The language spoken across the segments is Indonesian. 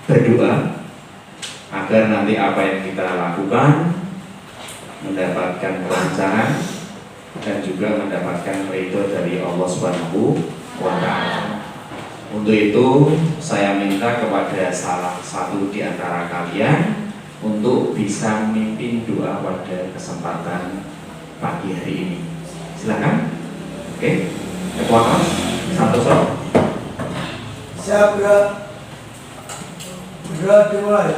berdoa agar nanti apa yang kita lakukan mendapatkan kelancaran dan juga mendapatkan ridho dari Allah Subhanahu wa Ta'ala. Untuk itu saya minta kepada salah satu di antara kalian untuk bisa memimpin doa pada kesempatan pagi hari ini. Silakan. Oke. Ketua satu sok. Siap gerak. Gerak dimulai.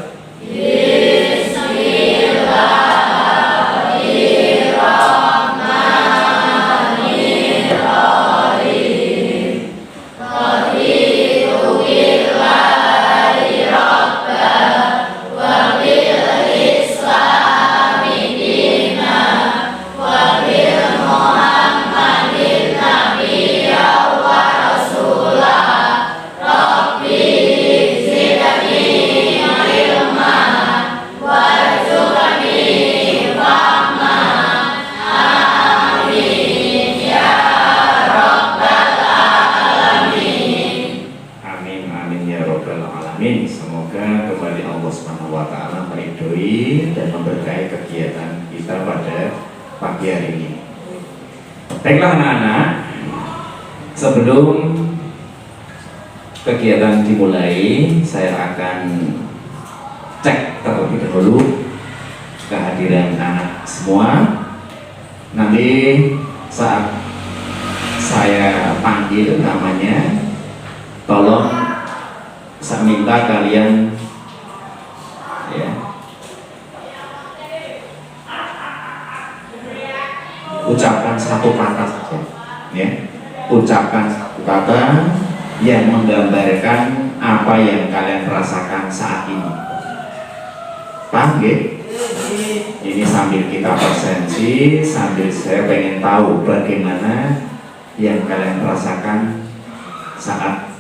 Semoga kembali Allah Subhanahu wa Ta'ala meridhoi dan memberkahi kegiatan kita pada pagi hari ini. Baiklah anak-anak, sebelum kegiatan dimulai, saya akan cek terlebih dahulu kehadiran anak semua. Nanti saat saya panggil namanya, tolong saya minta kalian ya, ucapkan satu kata saja ya. Ucapkan satu kata yang menggambarkan apa yang kalian rasakan saat ini. Paham ya? Ini sambil kita presensi, sambil saya pengen tahu bagaimana yang kalian rasakan saat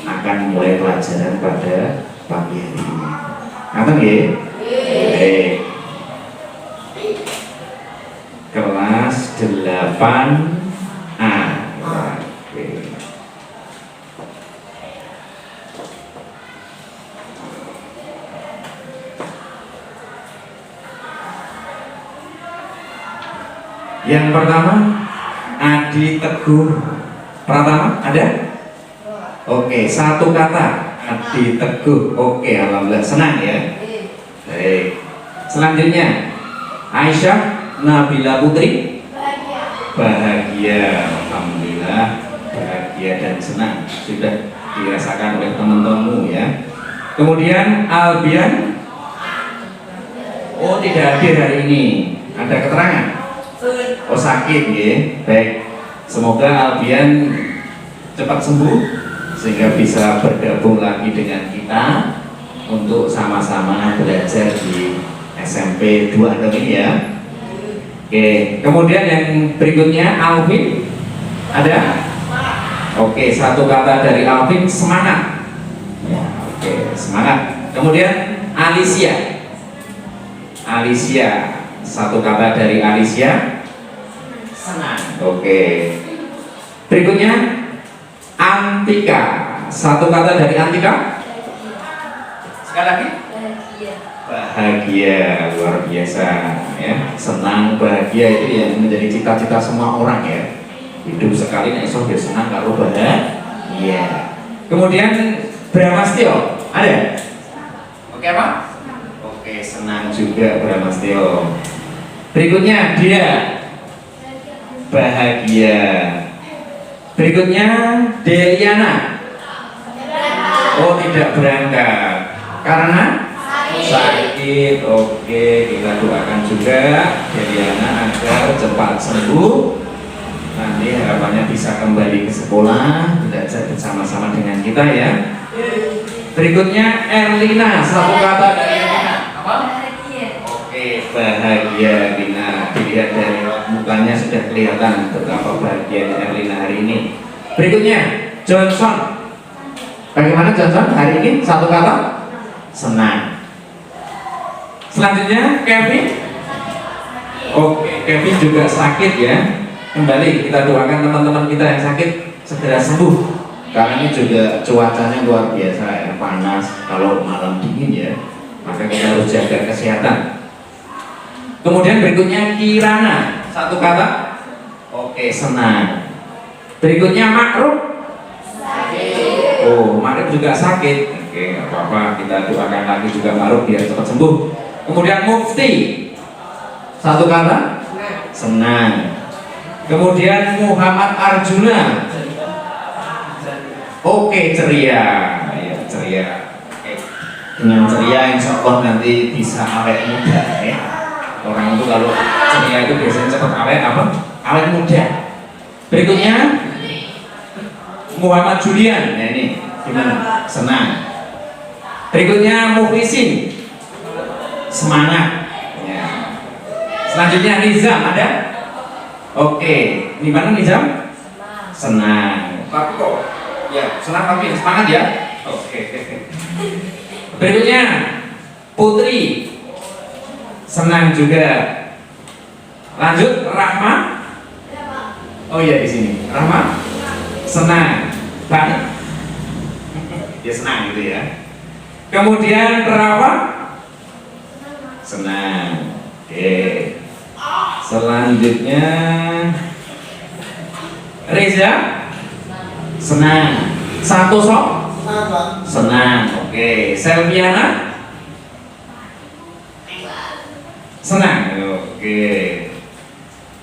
akan mulai pelajaran pada pagi hari ini. Ngaten nggih? Baik. Kelas 8A. Oke. Yang pertama, Adi Teguh Pratama, ada? Oke, satu kata, Adi Teguh. Oke, alhamdulillah, senang ya. Baik. Selanjutnya, Aisyah Nabila Putri. Bahagia, alhamdulillah, bahagia dan senang sudah dirasakan oleh teman-temanmu ya. Kemudian Albian. Oh, tidak hadir hari ini. Ada keterangan? Oh, sakit ya. Baik. Semoga Albian cepat sembuh sehingga bisa bergabung lagi dengan kita untuk sama-sama belajar di SMP 2 ini ya. Oke, kemudian yang berikutnya Alvin, ada? Oke, satu kata dari Alvin, semangat ya. Oke, semangat. Kemudian Alicia, satu kata dari Alicia, senang. Oke, berikutnya Antika, satu kata dari Antika. Sekali lagi. Bahagia, luar biasa ya. Senang, bahagia itu yang menjadi cita-cita semua orang ya. Hidup sekali nek iso ya senang karo bahagia. Kemudian Bramastio, ada? Oke apa? Oke, senang juga Bramastio. Berikutnya dia bahagia. Berikutnya Deliana. Oh, tidak berangkat karena sakit. Oke, kita doakan juga Deliana agar cepat sembuh. Nanti harapannya bisa kembali ke sekolah, belajar bersama-sama dengan kita ya. Berikutnya Erlina, satu kata dari Erlina. Apa? Oke, bahagia Rina. Dilihat dari mukanya sudah kelihatan betapa bahagianya Erlina hari ini. Berikutnya Johnson. Bagaimana Johnson hari ini? Satu kata? Senang. Selanjutnya Kevin. Oke, Kevin juga sakit ya. Kembali kita doakan teman-teman kita yang sakit segera sembuh Karena ini juga cuacanya luar biasa ya, panas. Kalau malam dingin ya, maka kita harus jaga kesehatan. Kemudian berikutnya kirana, satu kata. Oke, senang. Berikutnya makruf. Oh, makruf juga sakit. Oke, nggak apa-apa, kita doakan lagi juga makruf biar cepat sembuh. Kemudian mufti, satu kata. Senang. Kemudian Muhammad Arjuna. Oke, ceria. Ya, ceria. Oke. Dengan ceria insya Allah nanti bisa awet muda ya. Orang itu kalau ceria itu biasanya cepat awet apa? Awet muda. Berikutnya Muhammad Julian. Nah ini gimana? Senang. Berikutnya Mukhlisin. Semangat. Ya. Selanjutnya Nizam ada? Oke, di mana Nizam? Senang. Tapi kok ya senang tapi semangat ya. Oke. Berikutnya Putri. Senang juga. Lanjut Rahma. Oh iya di sini. Rahma. Senang. Banget. Dia senang gitu ya. Kemudian Rawa. Senang. Oke. Selanjutnya Reza. Senang. Santoso. Senang. Oke. Selviana. Senang. Oke.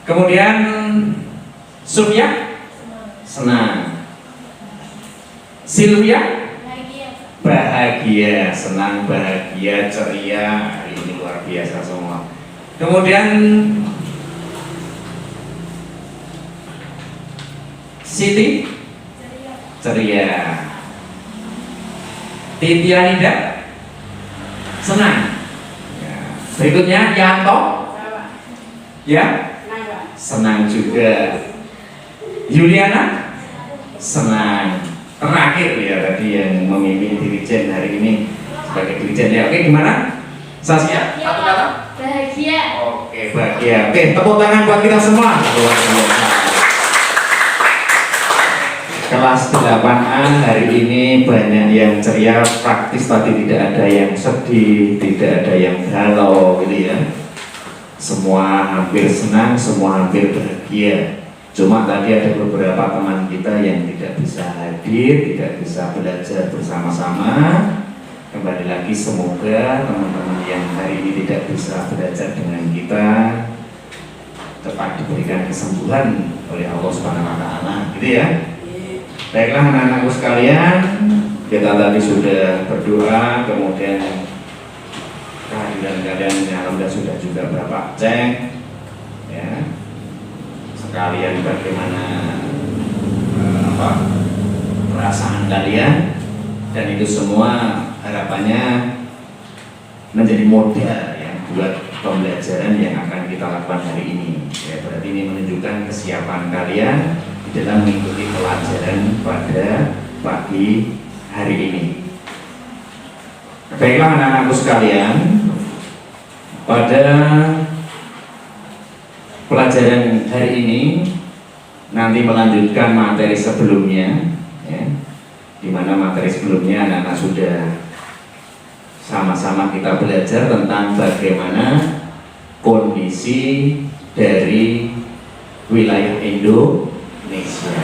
Kemudian Surya. Senang. Silvia. Bahagia, senang, bahagia, ceria. Hari ini luar biasa semua. Kemudian Siti. Ceria. Titianida. Senang. Ya. Berikutnya Yanto. Ya. Senang juga. Yuliana. Senang. Terakhir ya tadi yang memimpin dirijen hari ini sebagai dirijen ya. Oke, gimana? Saskia, satu kata? Bahagia. Oke, bahagia. Oke, tepuk tangan buat kita semua. Kelas 8A hari ini banyak yang ceria, praktis tadi tidak ada yang sedih, tidak ada yang galau gitu ya. Semua hampir senang, semua hampir bahagia. Cuma tadi ada beberapa teman kita yang tidak bisa hadir, tidak bisa belajar bersama-sama. Kembali lagi semoga teman-teman yang hari ini tidak bisa belajar dengan kita cepat diberikan kesembuhan oleh Allah Subhanahu wa taala, gitu ya. Baiklah anak-anakku sekalian, kita tadi sudah berdoa, kemudian kehadiran kalian alhamdulillah sudah juga berapa cek ya. Sekalian bagaimana perasaan kalian, dan itu semua harapannya menjadi modal ya buat pembelajaran yang akan kita lakukan hari ini ya. Berarti ini menunjukkan kesiapan kalian di dalam mengikuti pelajaran pada pagi hari ini. Baiklah anak-anakku sekalian, pada pelajaran hari ini nanti melanjutkan materi sebelumnya ya, di mana materi sebelumnya anak-anak sudah sama-sama kita belajar tentang bagaimana kondisi dari wilayah Indonesia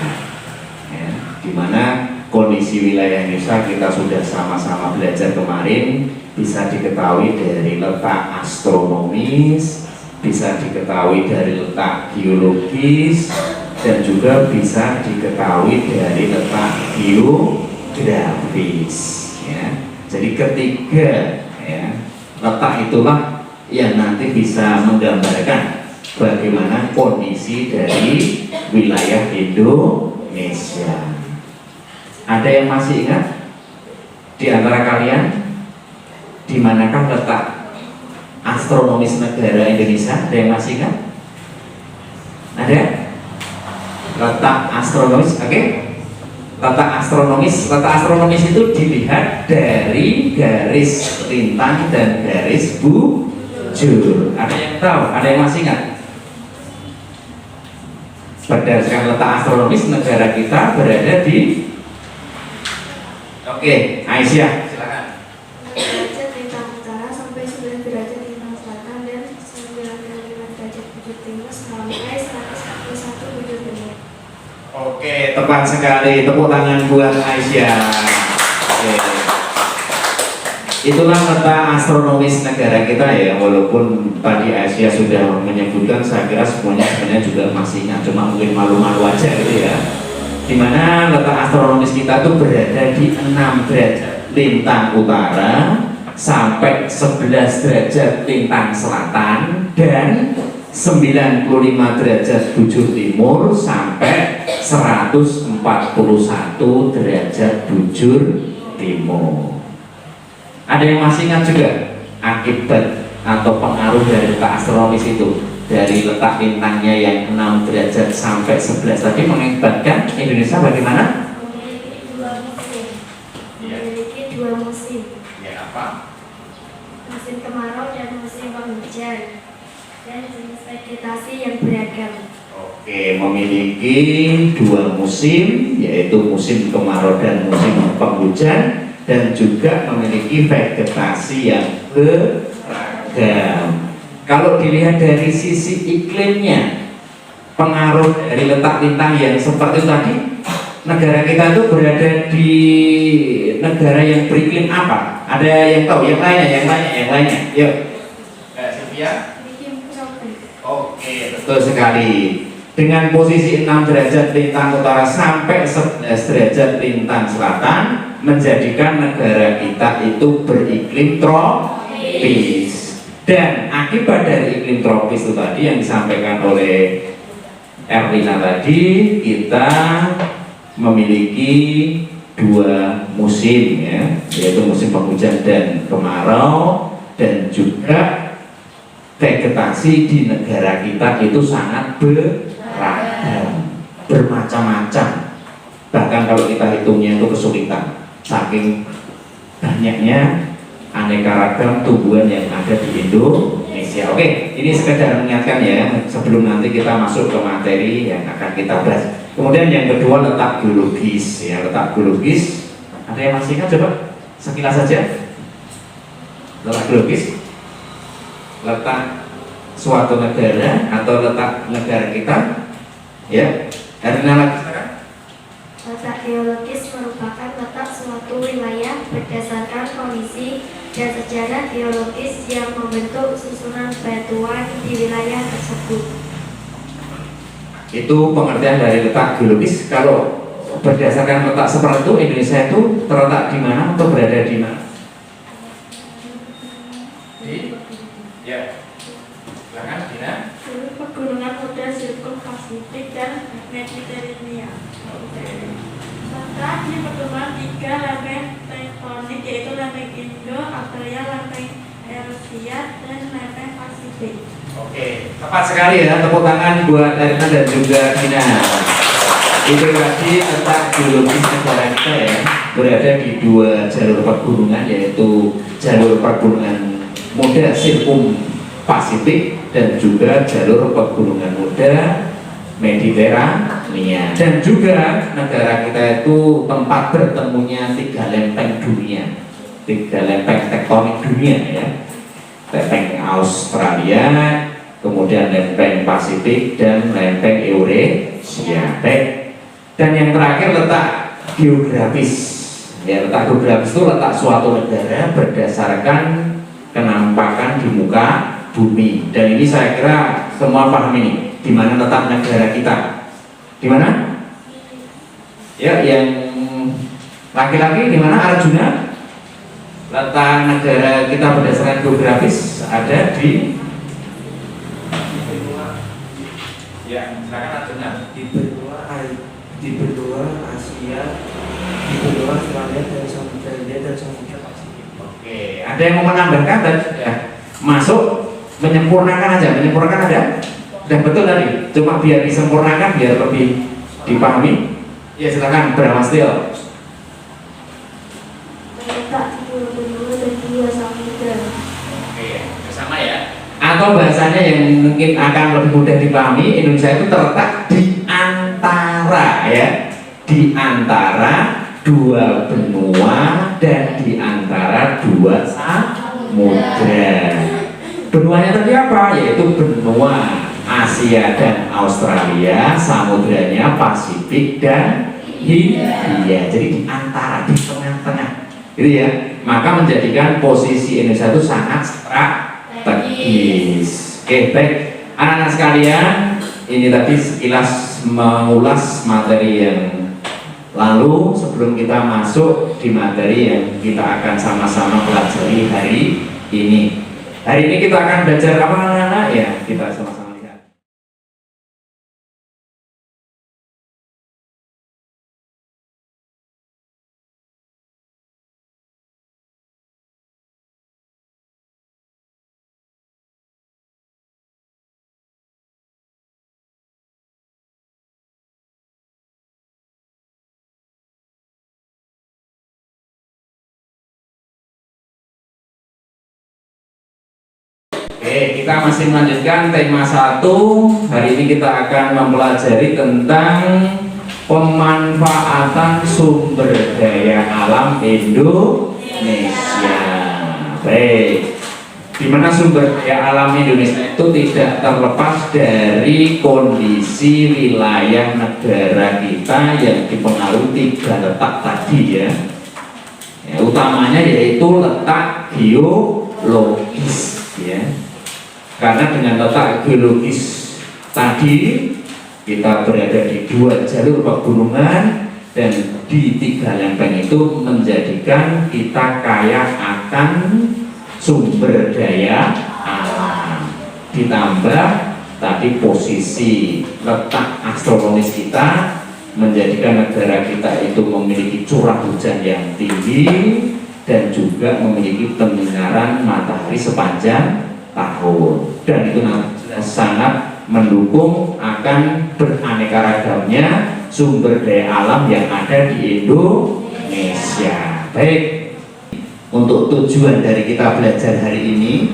ya, di mana kondisi wilayah Indonesia kita sudah sama-sama belajar kemarin, bisa diketahui dari letak astronomis, bisa diketahui dari letak geologis, dan juga bisa diketahui dari letak geografis ya. Jadi ketiga ya, letak itulah yang nanti bisa menggambarkan bagaimana kondisi dari wilayah Indonesia. Ada yang masih ingat di antara kalian di manakah letak astronomis negara Indonesia? Ada yang masih ingat? Ada? Letak astronomis, oke? Letak astronomis itu dilihat dari garis lintang dan garis bujur. Ada yang tahu? Ada yang masih ingat? Berdasarkan letak astronomis negara kita berada di Oke, Aisyah, silakan. 6 derajat lintang utara sampai 9 derajat lintang selatan dan 95 derajat bujur timur sampai 141 bujur timur. Oke, tepat sekali. Tepuk tangan buat Aisyah. Oke. Itulah letak astronomis negara kita ya. Walaupun tadi Aisyah sudah menyebutkan, saya kira semuanya sebenarnya juga masih ingat, cuma mungkin malu-malu aja gitu ya. Dimana letak astronomis kita tuh berada di 6 derajat lintang utara sampai 11 derajat lintang selatan dan 95 derajat bujur timur sampai 141 derajat bujur timur. Ada yang masih ingat juga akibat atau pengaruh dari letak astronomis itu, dari letak lintangnya yang 6 derajat sampai 11 tadi mengakibatkan Indonesia bagaimana? Memiliki dua musim. Ya, apa? Musim kemarau dan musim penghujan. Dan jenis vegetasi yang beragam. Oke, memiliki 2 musim, yaitu musim kemarau dan musim penghujan, dan juga memiliki vegetasi yang beragam. Kalau dilihat dari sisi iklimnya, pengaruh dari letak lintang yang seperti itu tadi, negara kita itu berada di negara yang beriklim apa? Ada yang tahu? Yang lainnya. Yuk, Sylvia. Oke, betul sekali. Dengan posisi 6 derajat lintang utara sampai 11 derajat lintang selatan, menjadikan negara kita itu beriklim tropis. Dan akibat dari iklim tropis itu tadi yang disampaikan oleh Erlina tadi, kita memiliki 2 musim ya, yaitu musim penghujan dan kemarau, dan juga vegetasi di negara kita itu sangat beragam, bermacam-macam. Bahkan kalau kita hitungnya itu kesulitan, saking banyaknya aneka ragam tumbuhan yang ada di Indonesia. Oke, ini sekedar mengingatkan ya, sebelum nanti kita masuk ke materi yang akan kita bahas. Kemudian yang kedua, letak geologis ya. Letak geologis, ada yang masih ingat? Coba sekilas saja. Letak geologis, letak suatu negara atau letak negara kita ya. Erina lagi silakan. Letak geologis merupakan letak suatu wilayah berdasarkan kondisi dan sejarah geologis yang membentuk susunan batuan di wilayah tersebut. Itu pengertian dari letak geologis. Kalau berdasarkan letak seperti itu, Indonesia itu terletak di mana atau berada di mana? Ya, silakan Dina. Pegunungan muda sirkum Pasifik dan Mediterania. Serta di pertemuan 3 lempeng tektonik, yaitu lempeng Indo, Australia, lempeng Eurasia, dan lempeng Pasifik. Oke, tepat sekali ya, tepuk tangan buat Erina dan juga Dina. Itu tadi letak geologis negara kita ya, berada di 2 jalur pergunungan, yaitu jalur pergunungan muda sirkum Pasifik dan juga jalur pegunungan muda Mediterania. Dan juga negara kita itu tempat bertemunya 3 lempeng dunia, 3 lempeng tektonik dunia ya. Lempeng Australia, kemudian lempeng Pasifik, dan lempeng Eurasia. Dan yang terakhir, letak geografis ya. Letak geografis itu letak suatu negara berdasarkan kenampakan di muka bumi. Dan ini saya kira semua paham ini, di mana letak negara kita. Di mana? Ya, yang laki-laki di mana? Arjuna. Letak negara kita berdasarkan geografis ada di ya, silakan Arjuna. Di benua Asia, di benua Australia dan Samudra India dan Samudra Pasifik. Oke, ada yang mau menambahkan dan sudah masuk menyempurnakan aja, menyempurnakan ada? Dan betul tadi, cuma biar disempurnakan, biar lebih dipahami. Ya silakan, Bramastio. Terletak di pulau benua dan 2 samudra. Oke, bersama ya. Atau bahasanya yang mungkin akan lebih mudah dipahami, Indonesia itu terletak di antara ya, di antara dua benua dan di antara dua samudra. Benuanya tadi apa? Yaitu benua Asia dan Australia, samudranya Pasifik dan Hindia. Jadi di antara, di tengah-tengah, gitu ya. Maka menjadikan posisi Indonesia itu sangat strategis. Oke, baik, anak-anak sekalian, ini tadi sekilas mengulas materi yang lalu sebelum kita masuk di materi yang kita akan sama-sama pelajari hari ini. Hari ini kita akan belajar apa anak-anak? Ya, kita sama-sama lihat. Oke, kita masih melanjutkan tema 1. Hari ini kita akan mempelajari tentang pemanfaatan sumber daya alam Indonesia. Baik, di mana sumber daya alam Indonesia itu tidak terlepas dari kondisi wilayah negara kita yang dipengaruhi 3 letak tadi ya. Utamanya yaitu letak geologis ya. Karena dengan letak geologis tadi kita berada di 2 jalur pegunungan dan di 3 lempeng itu menjadikan kita kaya akan sumber daya alam. Ditambah tadi posisi letak astronomis kita menjadikan negara kita itu memiliki curah hujan yang tinggi dan juga memiliki penyinaran matahari sepanjang tahun, dan itu sangat mendukung akan beraneka ragamnya sumber daya alam yang ada di Indonesia. Baik, untuk tujuan dari kita belajar hari ini,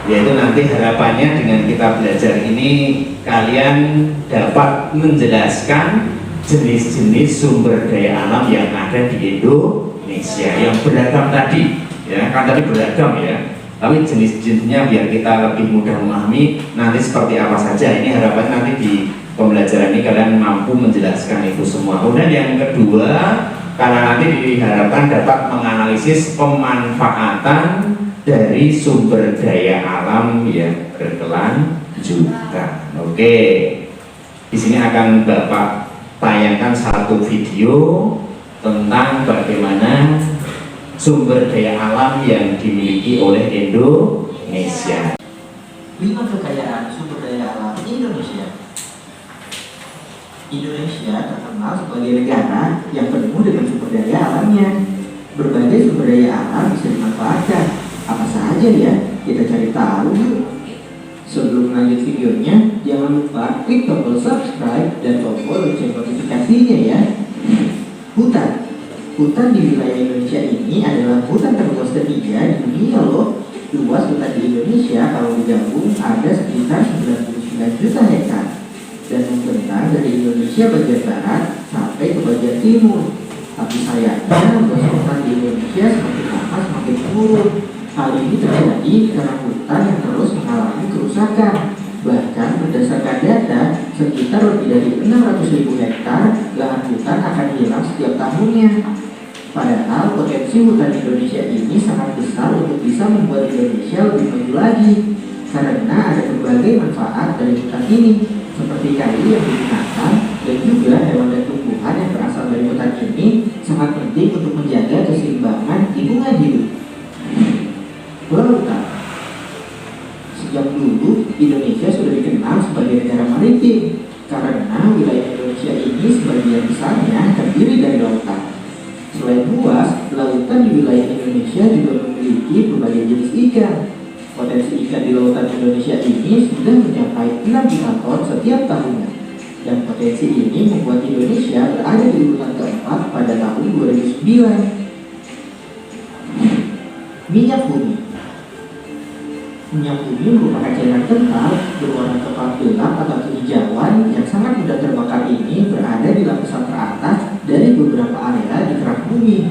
yaitu nanti harapannya dengan kita belajar ini kalian dapat menjelaskan jenis-jenis sumber daya alam yang ada di Indonesia yang beragam tadi ya, kan tadi beragam ya, tapi jenis-jenisnya biar kita lebih mudah memahami nanti seperti apa saja. Ini harapan nanti di pembelajaran ini kalian mampu menjelaskan itu semua. Kemudian yang kedua, karena nanti diharapkan dapat menganalisis pemanfaatan dari sumber daya alam yang berkelanjutan. Oke, di sini akan Bapak tayangkan satu video tentang bagaimana sumber daya alam yang dimiliki oleh Indonesia. 5 kekayaan sumber daya alam Indonesia. Indonesia terkenal sebagai negara yang penuh dengan sumber daya alamnya. Berbagai sumber daya alam bisa dimanfaatkan. Apa saja ya? Kita cari tahu yuk. Sebelum lanjut videonya, jangan lupa klik tombol subscribe dan tombol lonceng notifikasinya ya. Hutan. Hutan di wilayah Indonesia ini adalah hutan terluas ketiga di dunia loh. Luas hutan di Indonesia kalau digabung ada sekitar 99 juta hektar dan membentang dari Indonesia bagian barat sampai ke bagian timur. Tapi sayangnya luas hutan di Indonesia semakin lama semakin turun. Hal ini terjadi karena hutan yang terus mengalami kerusakan. Bahkan berdasarkan data, sekitar lebih dari 600.000 hektar lahan hutan akan hilang setiap tahunnya. Padahal potensi hutan Indonesia ini sangat besar untuk bisa membuat Indonesia lebih maju lagi. Karena ada berbagai manfaat dari hutan ini, seperti kayu yang digunakan dan juga hewan dan tumbuhan yang berasal dari hutan ini sangat penting untuk menjaga keseimbangan lingkungan hidup. Lautan. Sejak dulu, Indonesia sudah dikenal sebagai negara maritim karena wilayah Indonesia ini sebagian besarnya terdiri dari lautan. Selain luas, lautan di wilayah Indonesia juga memiliki berbagai jenis ikan. Potensi ikan di lautan Indonesia ini sudah mencapai 6 juta ton setiap tahunnya. Dan potensi ini membuat Indonesia berada di urutan keempat pada tahun 2009. Minyak bumi. Minyak bumi merupakan cairan kental berwarna coklat gelap atau kehijauan yang sangat mudah terbakar ini berada di lapisan teratas dari beberapa area di kerak bumi.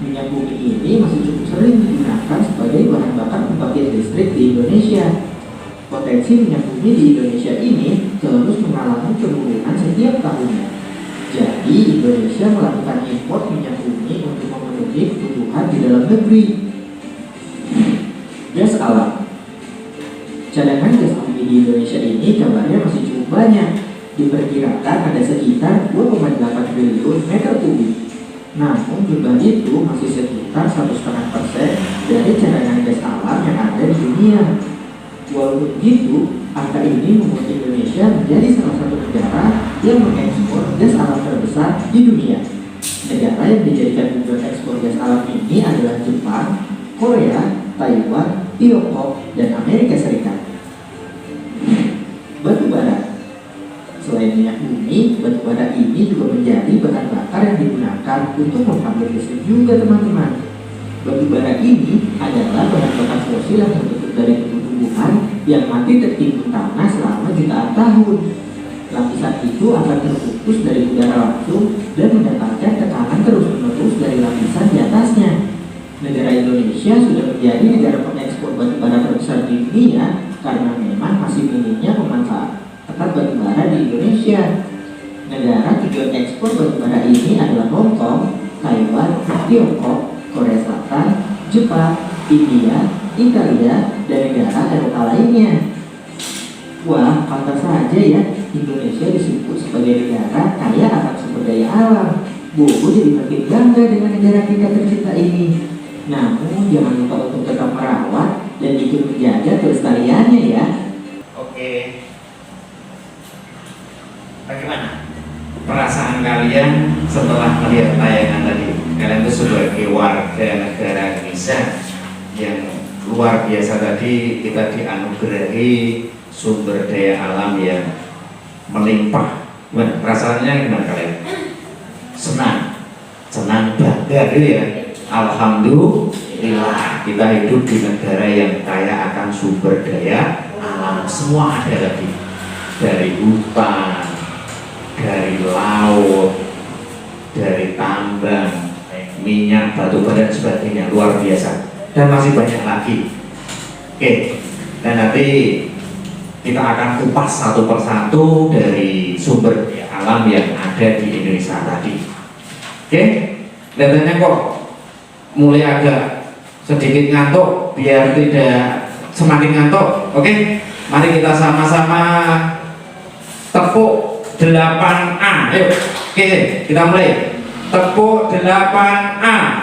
Minyak bumi ini masih cukup sering digunakan sebagai bahan bakar pembangkit listrik di Indonesia. Potensi minyak bumi di Indonesia ini terus mengalami penurunan setiap tahunnya. Jadi Indonesia melakukan impor minyak bumi untuk memenuhi kebutuhan di dalam negeri. Gas alam. Cadangan gas bumi di Indonesia ini kabarnya masih cukup banyak. Diperkirakan ada sekitar 2,8 triliun meter kubik. Namun jumlah itu masih sekitar 1,5% dari cadangan gas alam yang ada di dunia. Walaupun begitu, angka ini membuat Indonesia menjadi salah satu negara yang mengekspor gas alam terbesar di dunia. Negara yang dijadikan tujuan ekspor gas alam ini adalah Jepang, Korea, Taiwan, Tiongkok, dan Amerika Serikat. Batu bara. Selain minyak bumi, batu bara ini juga menjadi bahan bakar yang digunakan untuk membangkit listrik juga, teman-teman. Batu bara ini adalah bahan bakar fosil yang terbentuk dari tumbuhan yang mati tertimbun tanah selama jutaan tahun. Lapisan itu akan terputus dari udara langsung dan mendapatkan tekanan terus-menerus dari lapisan di atasnya. Negara Indonesia sudah menjadi negara pengekspor batu bara terbesar di dunia karena memang masih minimnya pemanfaatan batu bara di Indonesia. Negara tujuan ekspor batu bara ini adalah Hong Kong, Taiwan, Tiongkok, Korea Selatan, Jepang, India, Italia, dan negara Eropa lainnya. Wah, pantas saja ya Indonesia disebut sebagai negara kaya akan sumber daya alam. Bobo jadi makin bangga dengan negara kita tercinta ini. Namun jangan lupa untuk tetap merawat dan ikut menjaga kelestariannya ya. Oke. Bagaimana perasaan kalian setelah melihat tayangan tadi? Kalian itu sebagai warga negara Indonesia yang luar biasa tadi, kita dianugerahi sumber daya alam yang melimpah. Gimana? Perasaannya gimana kalian? Senang bangga gitu ya. Alhamdulillah kita hidup di negara yang kaya akan sumber daya alam. Semua ada lagi, dari hutan, dari laut, dari tambang, minyak, batu bara dan sebagainya, luar biasa. Dan masih banyak lagi. Oke, dan nanti kita akan kupas satu persatu dari sumber daya alam yang ada di Indonesia tadi. Oke, kelihatannya kok mulai agak sedikit ngantuk, biar tidak semakin ngantuk. Oke, mari kita sama-sama tepuk 8A. Ayo, oke, kita mulai. Tepuk 8A.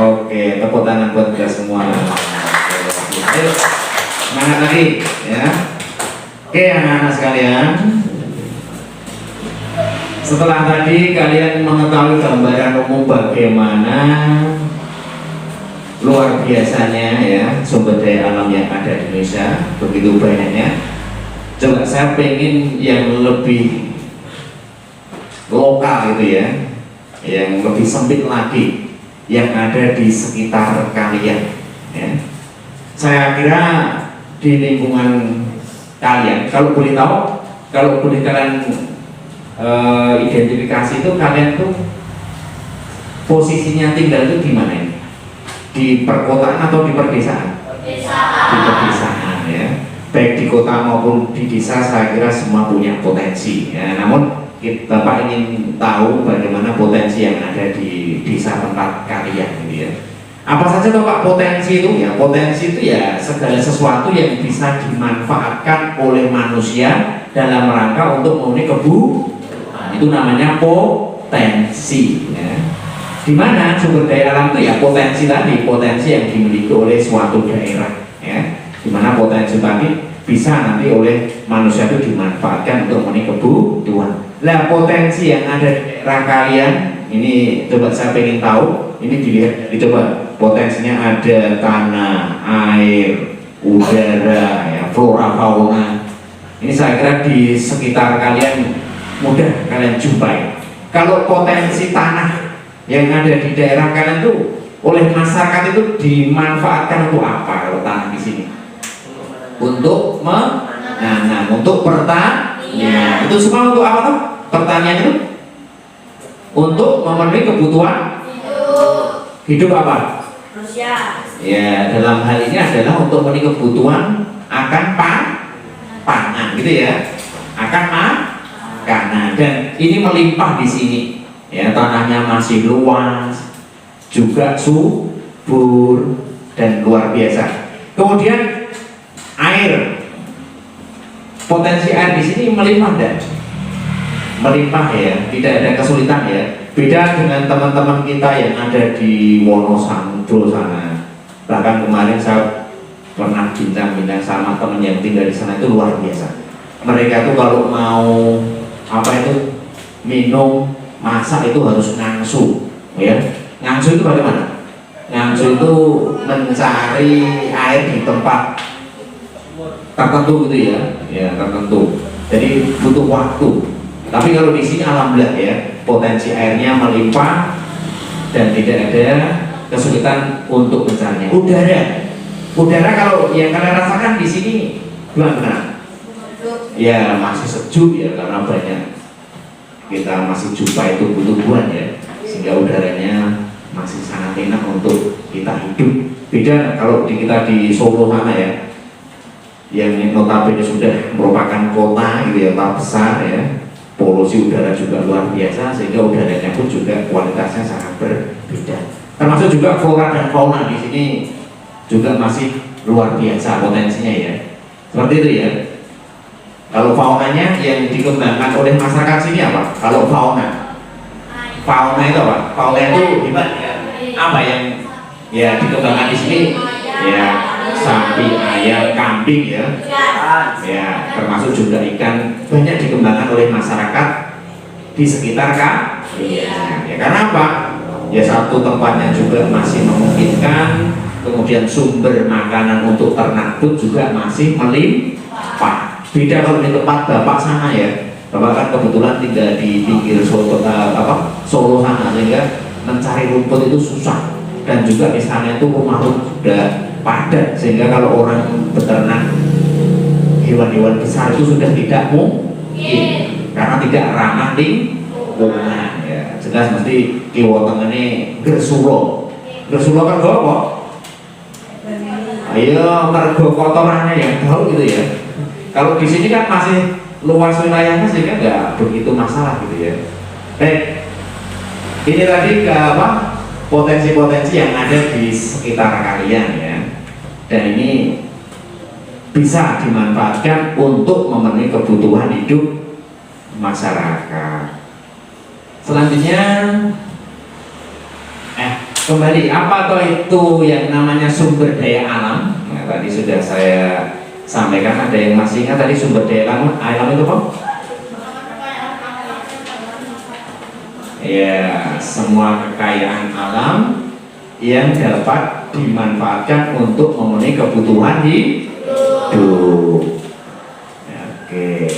Oke, tepuk tangan buat kita semua. Ayo, semangat lagi ya. Oke, anak-anak sekalian, setelah tadi kalian mengetahui gambaran umum bagaimana luar biasanya ya sumber daya alam yang ada di Indonesia, begitu banyaknya. Coba saya pengen yang lebih lokal gitu ya, yang lebih sempit lagi, yang ada di sekitar kalian ya. Saya kira di lingkungan kalian, kalau boleh tahu, kalau boleh kalian identifikasi itu, kalian tuh posisinya tinggal itu di mana ini? Di perkotaan atau di perdesaan? Di perdesaan ya. Baik di kota maupun di desa, saya kira semua punya potensi ya. Namun Bapak ingin tahu bagaimana potensi yang ada di desa tempat kalian gitu ya. Apa saja toh Pak potensi itu? Ya potensi itu ya segala sesuatu yang bisa dimanfaatkan oleh manusia dalam rangka untuk memenuhi kebutuhan. Itu namanya potensi ya. Dimana sumber daya alam itu ya potensi tadi, potensi yang dimiliki oleh suatu daerah ya. Dimana potensi tadi bisa nanti oleh manusia itu dimanfaatkan untuk memenuhi kebutuhan. Nah potensi yang ada di daerah kalian ini coba saya pengen tahu, ini dilihat, dicoba potensinya ada tanah, air, udara, ya, flora, fauna. Ini saya kira di sekitar kalian mudah kalian jumpai. Kalau potensi tanah yang ada di daerah kalian tuh oleh masyarakat itu dimanfaatkan untuk apa kalau tanah di sini? Untuk menanam, untuk pertanian. Itu semua untuk apa tuh? Pertanian itu untuk memenuhi kebutuhan hidup apa? Rusia. Ya, dalam hal ini adalah untuk memenuhi kebutuhan akan pangan gitu ya. Akan makanan, dan ini melimpah di sini. Ya, tanahnya masih luas, juga subur dan luar biasa. Kemudian air, potensi air di sini melimpah dan melimpah ya, tidak ada kesulitan ya. Beda dengan teman-teman kita yang ada di Wonosobo sana. Bahkan kemarin saya pernah bincang-bincang sama teman yang tinggal di sana, itu luar biasa. Mereka tuh kalau mau apa itu minum, masak itu harus ngangsu, ya. Ngangsu itu bagaimana? Ngangsu itu mencari air di tempat tertentu gitu ya, ya tertentu. Jadi butuh waktu. Tapi kalau di sini alhamdulillah ya, potensi airnya melimpah dan tidak ada kesulitan untuk mencarinya. Udara kalau yang kalian rasakan di sini gimana? Ya masih sejuk ya, karena banyak kita masih jumpa itu tumbuhan ya, sehingga udaranya masih sangat enak untuk kita hidup. Beda kalau kita di Solo sana ya, yang notabene sudah merupakan kota gitu ya, kota besar ya, polusi udara juga luar biasa, sehingga udaranya pun juga kualitasnya sangat berbeda. Termasuk juga flora dan fauna di sini juga masih luar biasa potensinya ya. Seperti itu ya. Kalau faunanya yang dikembangkan oleh masyarakat sini apa? Kalau fauna itu apa? Fauna itu gimana ya? Apa yang ya dikembangkan di sini? Ya sapi, ayam, kambing ya. Ya termasuk juga ikan, banyak dikembangkan oleh masyarakat di sekitar kalian. Ya karena apa? Ya satu, tempatnya juga masih memungkinkan, kemudian sumber makanan untuk ternak pun juga masih melimpah. Beda kalau di tempat bapak sana ya, bapak kan kebetulan tinggal di pinggir Solo sana, sehingga mencari rumput itu susah, dan juga di sana itu rumah sudah padat, sehingga kalau orang beternak hewan-hewan besar itu sudah tidak mungkin karena tidak ramah lingkungan ya. Jelas mesti kiwa tengene Gersulo kan apa? Ayo mergo kotorannya yang tahu gitu ya. Kalau di sini kan masih luas wilayahnya, sehingga nggak begitu masalah gitu ya. Ini tadi ke apa? Potensi-potensi yang ada di sekitar kalian ya. Dan ini bisa dimanfaatkan untuk memenuhi kebutuhan hidup masyarakat. Selanjutnya kembali, apa toh itu yang namanya sumber daya alam? Nah, tadi sudah saya sampaikan, ada yang masih ingat tadi sumber daya alam itu apa? Ya, semua kekayaan alam yang dapat dimanfaatkan untuk memenuhi kebutuhan hidup. Oke.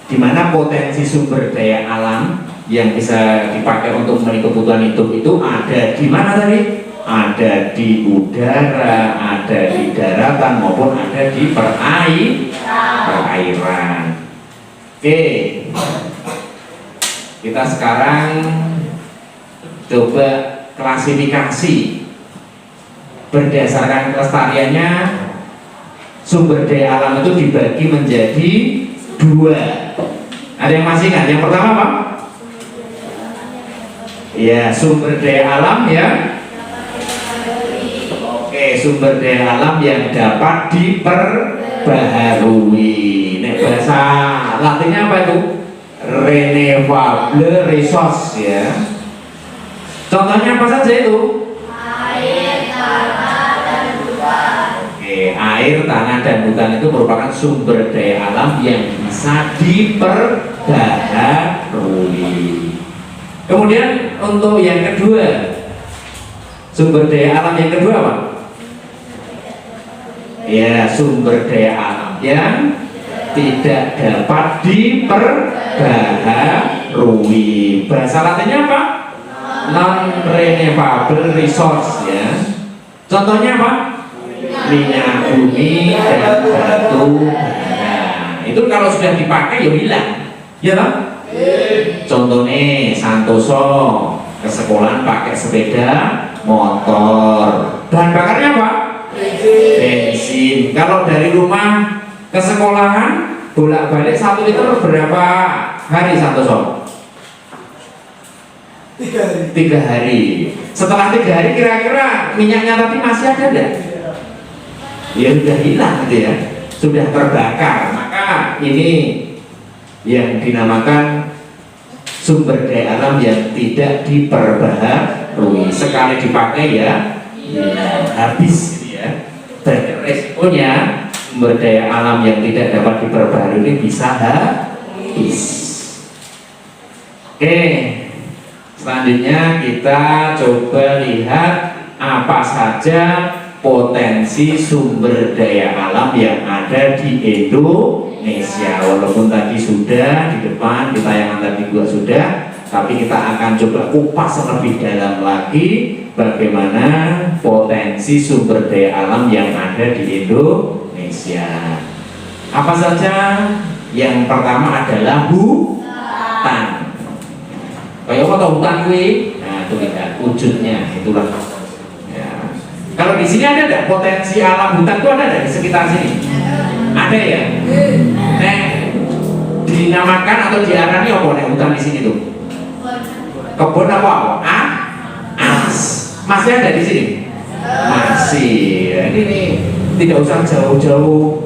Di mana potensi sumber daya alam yang bisa dipakai untuk memenuhi kebutuhan hidup itu ada di mana tadi? Ada di udara, ada di daratan, maupun ada di perairan. Oke. Kita sekarang coba klasifikasi berdasarkan kelestariannya. Sumber daya alam itu dibagi menjadi 2. Ada yang masih ingat? Yang pertama apa? Ya, sumber daya alam ya. Oke, sumber daya alam yang dapat diperbaharui. Nek bahasa Latinnya apa itu? Renewable resource ya. Contohnya apa saja itu? Air, tanah, dan hutan. Oke, air, tanah, dan hutan itu merupakan sumber daya alam yang bisa diperbaharui. Kemudian untuk yang kedua, sumber daya alam yang kedua apa? Ya, sumber daya alam yang tidak dapat diperbaharui. Bahasa Latinnya apa? non renewable resource ya. Contohnya apa? Minyak bumi dan batu bara. Itu kalau sudah dipakai ya hilang, ya kan? Contohnya Santoso ke sekolahan pakai sepeda motor, bahan bakarnya apa? Bensin. Kalau dari rumah ke sekolahan bolak-balik 1 liter berapa hari Santoso? 3 hari. Setelah 3 hari kira-kira minyaknya tadi masih ada enggak? Ya sudah hilang gitu ya, sudah terbakar. Maka ini yang dinamakan sumber daya alam yang tidak diperbaharui. Sekali dipakai ya habis gitu ya. Berarti resikonya sumber daya alam yang tidak dapat diperbaharui ini bisa habis. Oke, selanjutnya kita coba lihat apa saja potensi sumber daya alam yang ada di Indonesia. Walaupun tadi sudah di depan di tayangan tadi juga sudah, tapi kita akan coba kupas lebih dalam lagi bagaimana potensi sumber daya alam yang ada di Indonesia. Apa saja? Yang pertama adalah hutan. Kayak apa tau hutan kuwi? Nah, itu lihat wujudnya, itulah. Ya. Kalau di sini ada enggak potensi alam hutan itu ada enggak di sekitar sini? Ada ya? Nah, dinamakan atau diarani apa nih hutan di sini tuh? Kebun apa? As. Masih ada di sini? Masih. Ini nih, tidak usah jauh-jauh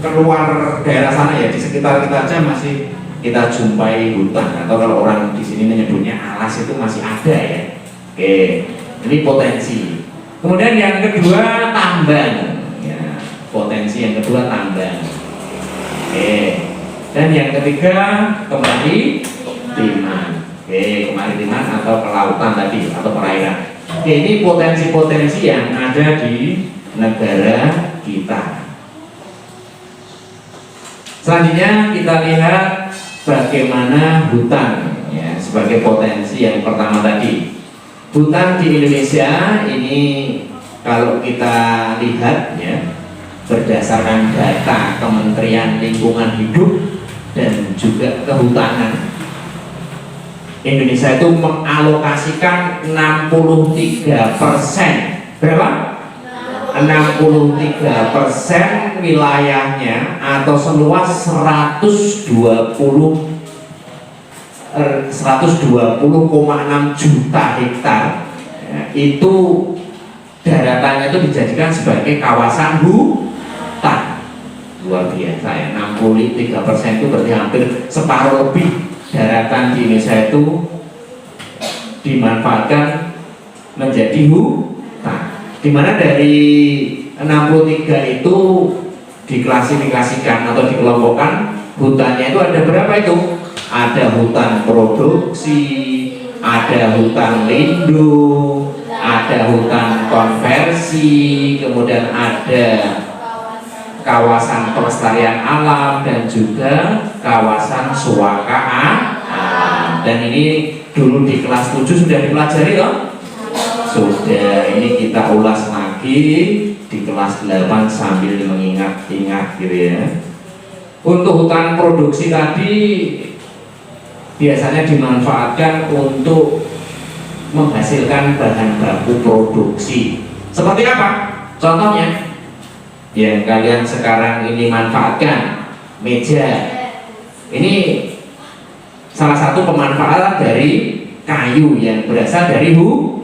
keluar daerah sana ya, di sekitar kita aja masih kita jumpai hutan, atau kalau orang di sini menyebutnya alas itu masih ada ya. Oke, ini potensi. Kemudian yang kedua tambang, ya, potensi yang kedua tambang. Oke, dan yang ketiga kemaritiman. Oke, kemaritiman atau kelautan tadi atau perairan. Oke, ini potensi-potensi yang ada di negara kita. Selanjutnya kita lihat bagaimana hutan ya, sebagai potensi yang pertama tadi. Hutan di Indonesia ini kalau kita lihat ya, berdasarkan data Kementerian Lingkungan Hidup dan juga Kehutanan, Indonesia itu mengalokasikan 63%. Berapa? 63% wilayahnya atau seluas 120,6 juta hektar ya, itu daratannya itu dijadikan sebagai kawasan hutan. Luar biasa ya, 63% itu berarti hampir separuh lebih daratan di Indonesia itu dimanfaatkan menjadi hutan. Dimana dari 63 itu diklasifikasikan atau dikelompokkan hutannya itu ada berapa itu? Ada hutan produksi, ada hutan lindung, ada hutan konversi, kemudian ada kawasan pelestarian alam dan juga kawasan suaka alam. Dan ini dulu di kelas 7 sudah dipelajari loh. Sudah, ini kita ulas lagi di kelas 8 sambil mengingat-ingat gitu ya. Untuk hutan produksi tadi biasanya dimanfaatkan untuk menghasilkan bahan baku produksi. Seperti apa? Contohnya yang kalian sekarang ini manfaatkan, meja. Ini salah satu pemanfaatan dari kayu yang berasal dari hutan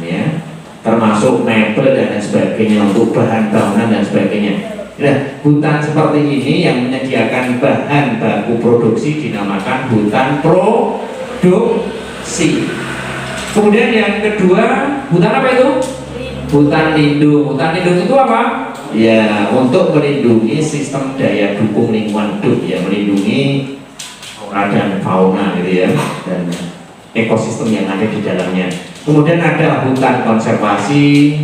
ya, termasuk mebel dan lain sebagainya, untuk bahan bangunan dan sebagainya. Nah, hutan seperti ini yang menyediakan bahan baku produksi dinamakan hutan produksi. Kemudian yang kedua, hutan apa itu? Hutan lindung. Hutan lindung itu apa? Ya, untuk melindungi sistem daya dukung lingkungan hidup ya, melindungi flora dan fauna gitu ya, dan ekosistem yang ada di dalamnya. Kemudian ada hutan konservasi,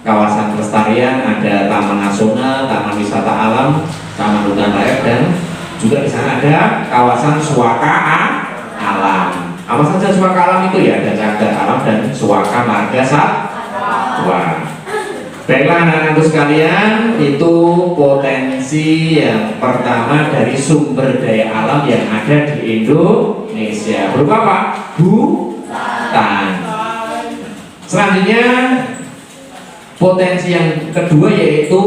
kawasan pelestarian, ada taman nasional, taman wisata alam, taman hutan rakyat, dan juga di sana ada kawasan suaka alam. Apa saja suaka alam itu ya? Ada cagar alam dan suaka marga satwa. Baiklah anak-anakku sekalian, itu potensi yang pertama dari sumber daya alam yang ada di Indonesia. Berupa apa? Hutan. Selanjutnya potensi yang kedua yaitu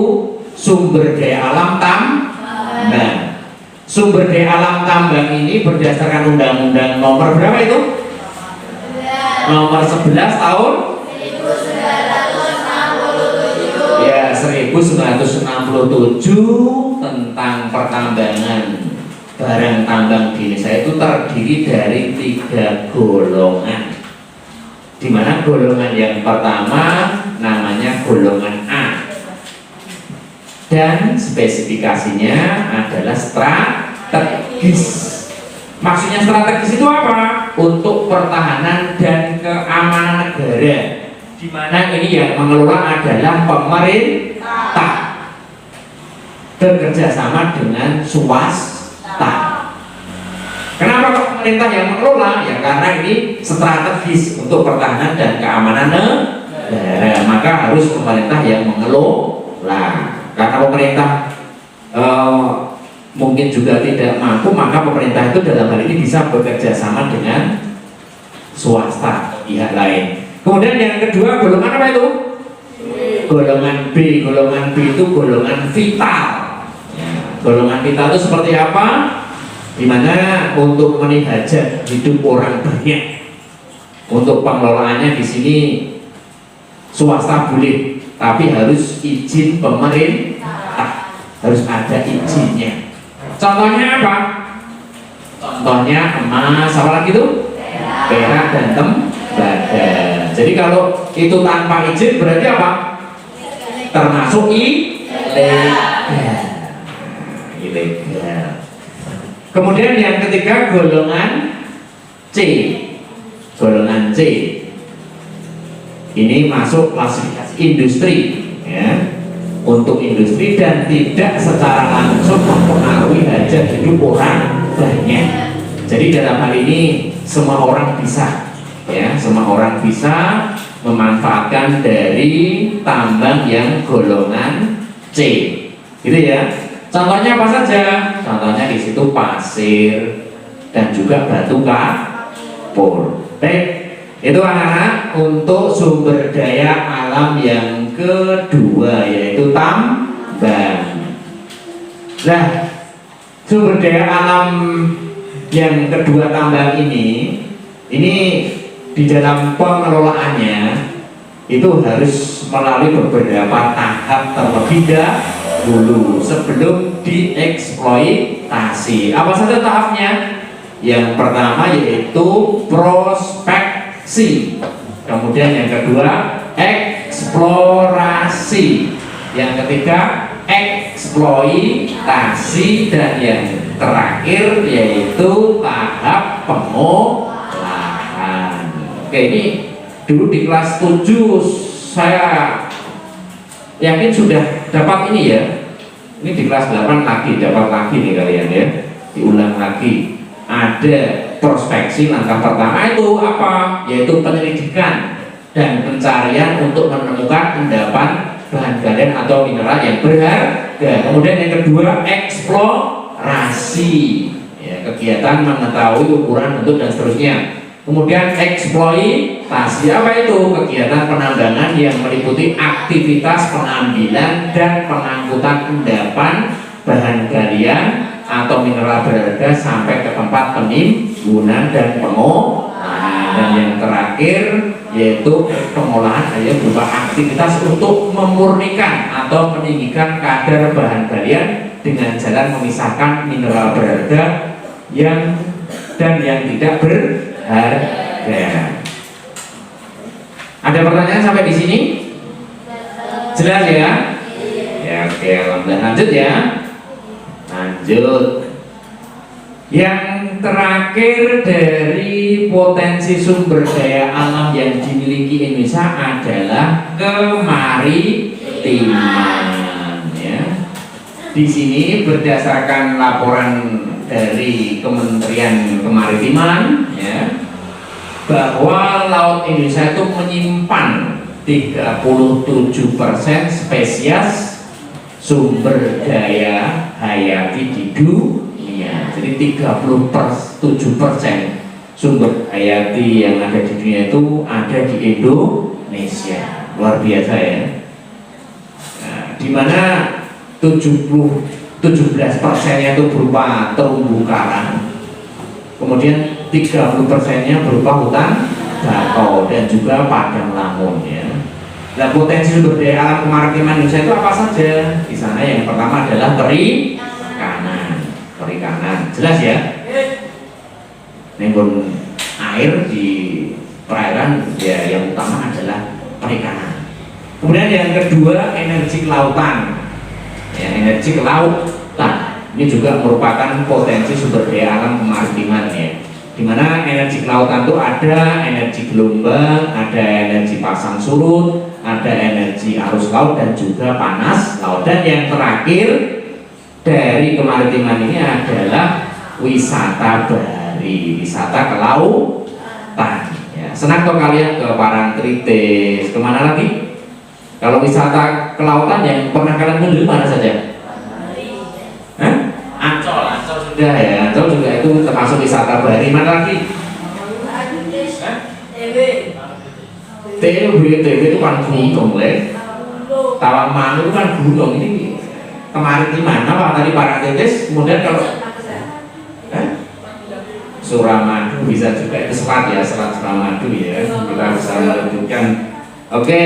sumber daya alam tambang. Sumber daya alam tambang ini berdasarkan undang-undang nomor berapa itu? Nomor 11 tahun 1967 tentang pertambangan barang tambang di Indonesia itu terdiri dari 3 golongan. Di mana golongan yang pertama namanya golongan A dan spesifikasinya adalah strategis. Maksudnya strategis itu apa? Untuk pertahanan dan keamanan negara, di mana ini yang mengelola adalah pemerintah bekerja sama dengan swasta. Kenapa kok pemerintah yang mengelola? Ya karena ini strategis untuk pertahanan dan keamanan negara, maka harus pemerintah yang mengelola. Karena pemerintah mungkin juga tidak mampu, maka pemerintah itu dalam hal ini bisa bekerja sama dengan swasta pihak lain. Kemudian yang kedua golongan apa itu? Golongan B. Golongan B itu golongan vital. Ya, golongan vital itu seperti apa? Dimana untuk memenuhi hajat hidup orang banyak, untuk pengelolaannya di sini swasta boleh, tapi harus izin pemerintah, harus ada izinnya. Contohnya apa? Contohnya emas, apa lagi itu? Perak dan tembaga. Jadi kalau itu tanpa izin berarti apa? Termasuk ilegal. Kemudian yang ketiga golongan C. Golongan C ini masuk klasifikasi industri, ya, untuk industri dan tidak secara langsung mempengaruhi hajat hidup orang banyak. Jadi dalam hal ini semua orang bisa, ya, semua orang bisa memanfaatkan dari tambang yang golongan C, gitu ya. Contohnya apa saja? Contohnya di situ pasir dan juga batu kapur. Baik, itu anak-anak untuk sumber daya alam yang kedua yaitu tambang. Nah, sumber daya alam yang kedua tambang ini di dalam pengelolaannya itu harus melalui beberapa tahap terlebih dahulu sebelum dieksploitasi. Apa saja tahapnya? Yang pertama yaitu prospeksi, kemudian yang kedua eksplorasi, yang ketiga eksploitasi, dan yang terakhir yaitu tahap pengolahan. Oke, ini dulu di kelas 7 saya yakin sudah dapat ini ya. Ini di kelas 8 lagi dapat lagi nih kalian ya. Diulang lagi. Ada prospeksi, langkah pertama itu apa? Yaitu penyelidikan dan pencarian untuk menemukan endapan bahan galian atau mineral yang berharga. Kemudian yang kedua eksplorasi, ya, kegiatan mengetahui ukuran, bentuk dan seterusnya. Kemudian eksploitasi, apa itu? Kegiatan penambangan yang meliputi aktivitas pengambilan dan pengangkutan endapan bahan galian atau mineral berharga sampai ke tempat penimbunan dan pengolahan. Dan yang terakhir yaitu pengolahan hanya berupa aktivitas untuk memurnikan atau meninggikan kadar bahan galian dengan jalan memisahkan mineral berharga yang tidak berharga. Ada pertanyaan sampai di sini? Jelas ya? Ya, oke, alhamdulillah. Lanjut ya. Lanjut. Yang terakhir dari potensi sumber daya alam yang dimiliki Indonesia adalah kemaritiman. Ya. Di sini berdasarkan laporan dari Kementerian Kemaritiman, ya, bahwa Laut Indonesia itu menyimpan 37% spesies sumber daya hayati di dunia. Jadi 37% sumber hayati yang ada di dunia itu ada di Indonesia. Luar biasa ya. Nah, di mana 17%-nya itu berupa terumbu karang, kemudian 30%-nya berupa hutan bakau dan juga padang lamun ya. Nah, potensi sumber daya alam kemaritiman Indonesia itu apa saja? Di sana yang pertama adalah perikanan. Jelas ya? Nembon air di perairan ya, yang utama adalah perikanan. Kemudian yang kedua energi kelautan. Ya, energi kelautan ini juga merupakan potensi sumber daya alam kemaritiman ya. Dimana energi kelautan itu ada energi gelombang, ada energi pasang surut, ada energi arus laut dan juga panas laut. Dan yang terakhir dari kemaritiman ini adalah wisata bahari, wisata kelautan ya. Senang tuh kalian ke Parangtritis, kemana lagi? Kalau wisata kelautan yang pernah kalian kunjungi mana saja? Ancol sudah ya. Ancol juga itu termasuk wisata bahari. Mana lagi? TB itu kan gunung le. Tawaman itu kan gunung, ini kemaritiman. Apa tadi Parangtritis? Kemudian kalau Suramadu bisa juga, itu selat ya, selat Suramadu ya. Kita bisa menunjukkan. Oke,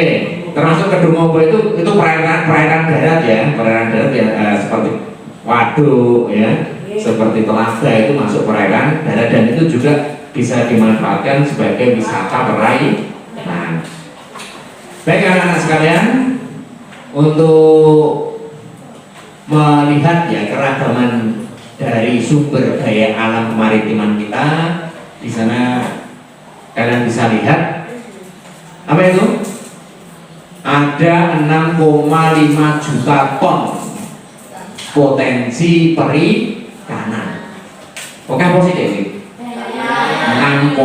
termasuk Kedungombo itu perairan darat ya, perairan darat ya, seperti waduk ya, seperti telaga itu masuk perairan darat dan itu juga bisa dimanfaatkan sebagai wisata perairan. Baik anak-anak sekalian, untuk melihat ya keragaman dari sumber daya alam kemaritiman kita, di sana kalian bisa lihat apa itu? Ada 6,5 juta ton potensi perikanan. Oke, positif. 6,5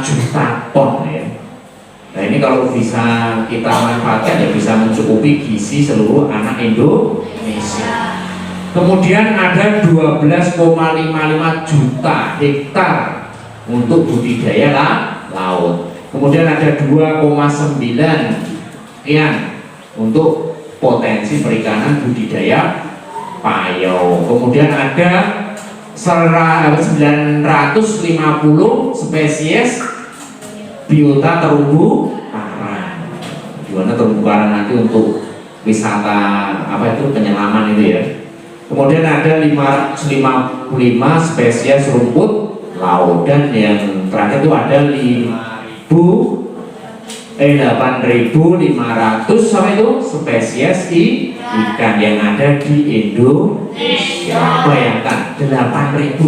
juta ton ya. Nah, ini kalau bisa kita manfaatkan ya bisa mencukupi gizi seluruh anak Indonesia. Kemudian ada 12,55 juta hektar untuk budidaya laut. Kemudian ada 2,9 sekian untuk potensi perikanan budidaya payau. Kemudian ada 950 spesies biota terumbu karang. Gimana terumbu karang nanti untuk wisata apa itu penyelaman itu ya. Kemudian ada 555 spesies rumput laut dan yang terakhir itu ada 8.500 sama itu spesies ikan yang ada di Indonesia. Bayangkan 8.000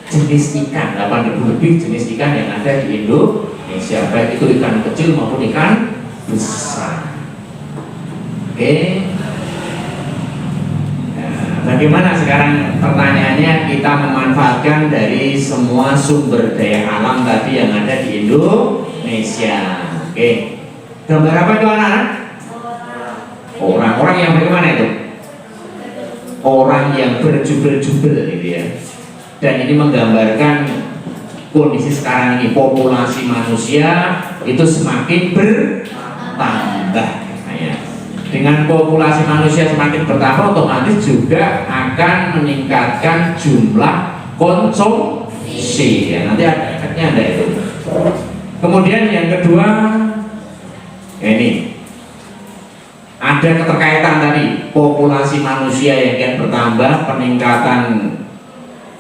jenis ikan, 8.000 lebih jenis ikan yang ada di Indonesia, baik itu ikan kecil maupun ikan besar. Oke. Bagaimana sekarang pertanyaannya kita memanfaatkan dari semua sumber daya alam tadi yang ada di Indonesia. Oke. Gambar apa itu anak-anak? Orang-orang yang bagaimana itu? Orang yang berjubel-jubel gitu ya. Dan ini menggambarkan kondisi sekarang ini, populasi manusia itu semakin bertambah. Dengan populasi manusia semakin bertambah, otomatis juga akan meningkatkan jumlah konsumsi ya, nanti ada efeknya ada itu. Kemudian yang kedua ini ada keterkaitan tadi populasi manusia yang kian bertambah, peningkatan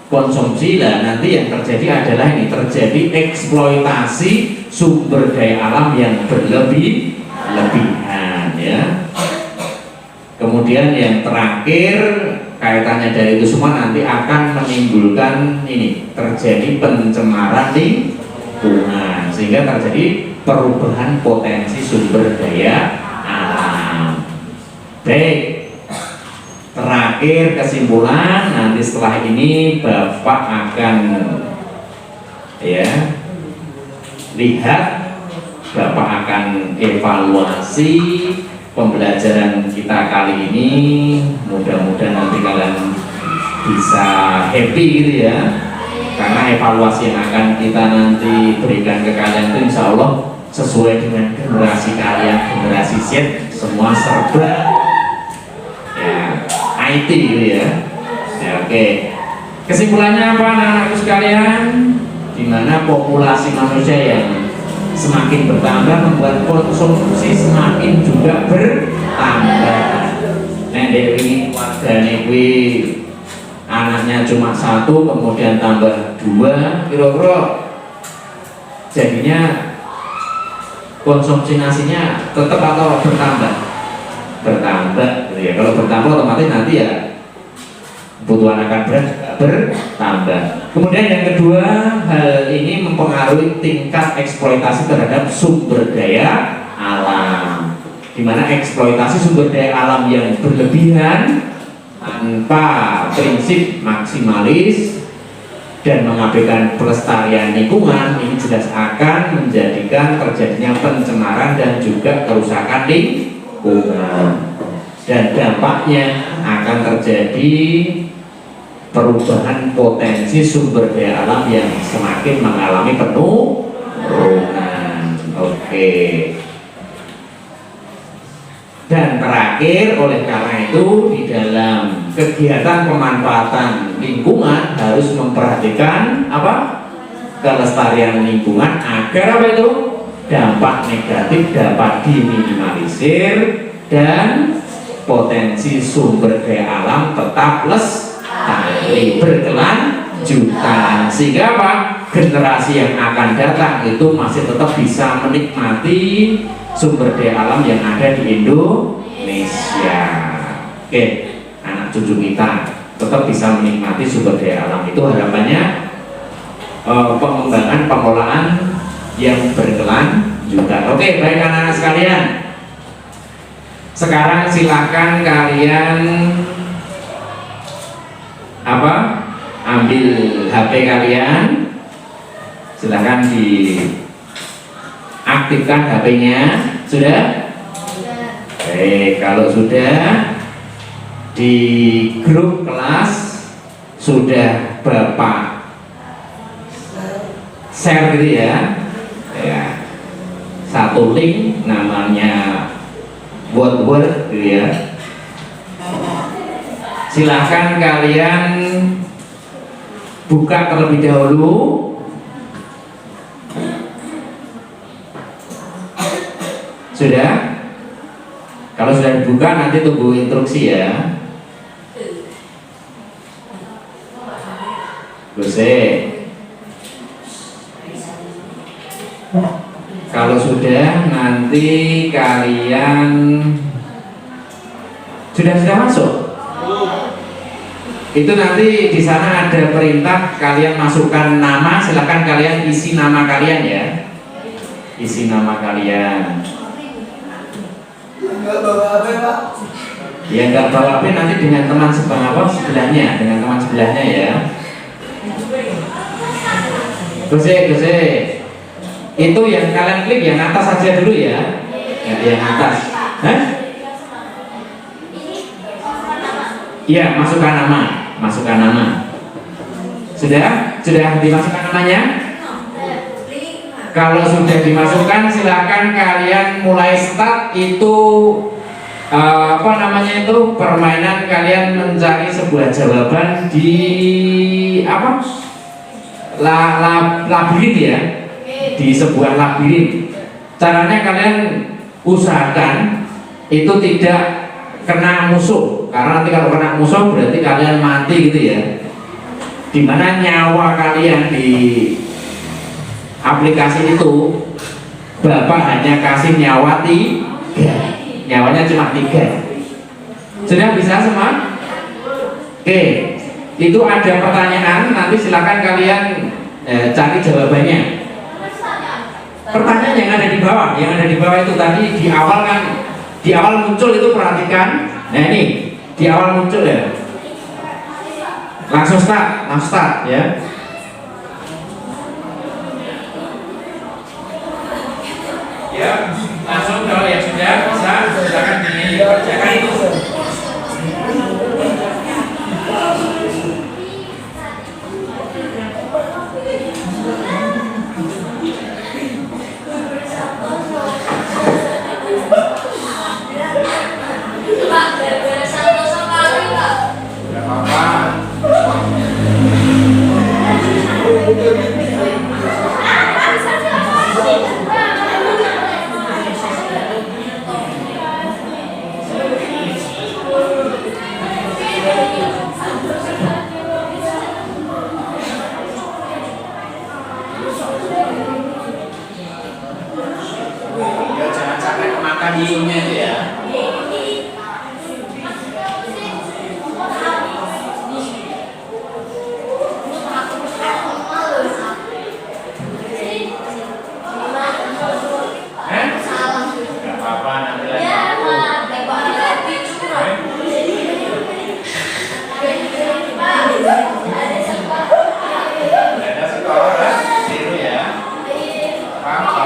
konsumsi, dan nanti yang terjadi adalah ini terjadi eksploitasi sumber daya alam yang berlebihan ya. Kemudian yang terakhir kaitannya dari itu semua nanti akan menimbulkan ini terjadi pencemaran lingkungan sehingga terjadi perubahan potensi sumber daya alam. Baik, terakhir kesimpulan nanti setelah ini Bapak akan ya lihat, Bapak akan evaluasi pembelajaran kita kali ini. Mudah-mudahan nanti kalian bisa happy gitu ya, karena evaluasi yang akan kita nanti berikan ke kalian itu insya Allah sesuai dengan generasi kalian, generasi Z, semua serba ya IT gitu ya. Ya, oke. Kesimpulannya apa anak-anakku sekalian? Dimana populasi manusia yang semakin bertambah membuat konsumsi semakin juga bertambah. Nek dewi wargane kuwi anaknya cuma 1, kemudian tambah 2, kira-kira jadinya konsumsi nasinya tetap atau bertambah? Bertambah gitu ya. Kalau bertambah otomatis nanti ya kebutuhan akan bertambah. Kemudian yang kedua, hal ini mempengaruhi tingkat eksploitasi terhadap sumber daya alam, di mana eksploitasi sumber daya alam yang berlebihan tanpa prinsip maksimalis dan mengabaikan pelestarian lingkungan ini jelas akan menjadikan terjadinya pencemaran dan juga kerusakan lingkungan, dan dampaknya akan terjadi perubahan potensi sumber daya alam yang semakin mengalami penurunan. Oke. Dan terakhir, oleh karena itu di dalam kegiatan pemanfaatan lingkungan harus memperhatikan apa? Kelestarian lingkungan agar apa itu? Dampak negatif dapat diminimalisir dan potensi sumber daya alam tetap lestari berkelanjutan, sehingga apa? Generasi yang akan datang itu masih tetap bisa menikmati sumber daya alam yang ada di Indonesia. Oke, anak cucu kita tetap bisa menikmati sumber daya alam, itu harapannya pengembangan pengelolaan yang berkelanjutan. Oke, baik anak-anak sekalian, sekarang silakan kalian ambil HP kalian, silakan diaktifkan HP-nya. Sudah? Kalau sudah, di grup kelas sudah Bapak share gitu ya, satu link namanya Word gitu ya. Silahkan kalian buka terlebih dahulu. Sudah? Kalau sudah dibuka nanti tunggu instruksi ya. Kalau sudah, nanti kalian sudah masuk. Itu nanti di sana ada perintah kalian masukkan nama. Silakan kalian isi nama kalian ya. Isi nama kalian. Enggak bawa HP, Pak. Ya nggak bawa HP, nanti dengan teman sebelahnya, dengan teman sebelahnya ya. Gose. Itu yang kalian klik yang atas saja dulu ya. Yang atas. Hah? Iya, masukkan nama. Sudah dimasukkan namanya? Kalau sudah dimasukkan, silakan kalian mulai start itu permainan kalian mencari sebuah jawaban di labirin ya, di sebuah labirin. Caranya kalian usahakan itu tidak kena musuh, karena nanti kalau kena musuh berarti kalian mati gitu ya. Dimana nyawa kalian di aplikasi itu Bapak hanya kasih nyawa 3, nyawanya cuma 3. Sudah bisa semua? Oke, itu ada pertanyaan, nanti silakan kalian cari jawabannya. Pertanyaan yang ada di bawah itu tadi di awal muncul itu, perhatikan. Nah ini di awal muncul ya. Langsung start ya. Ya, langsung kalau yang sudah bisa silakan dikerjakan itu. Tidak apa-apa. Ya jangan sampai kemakan isunya itu ya. Gak apa-apa nanti lagi aku. Ada sekolah kan? Biru ya. Apa?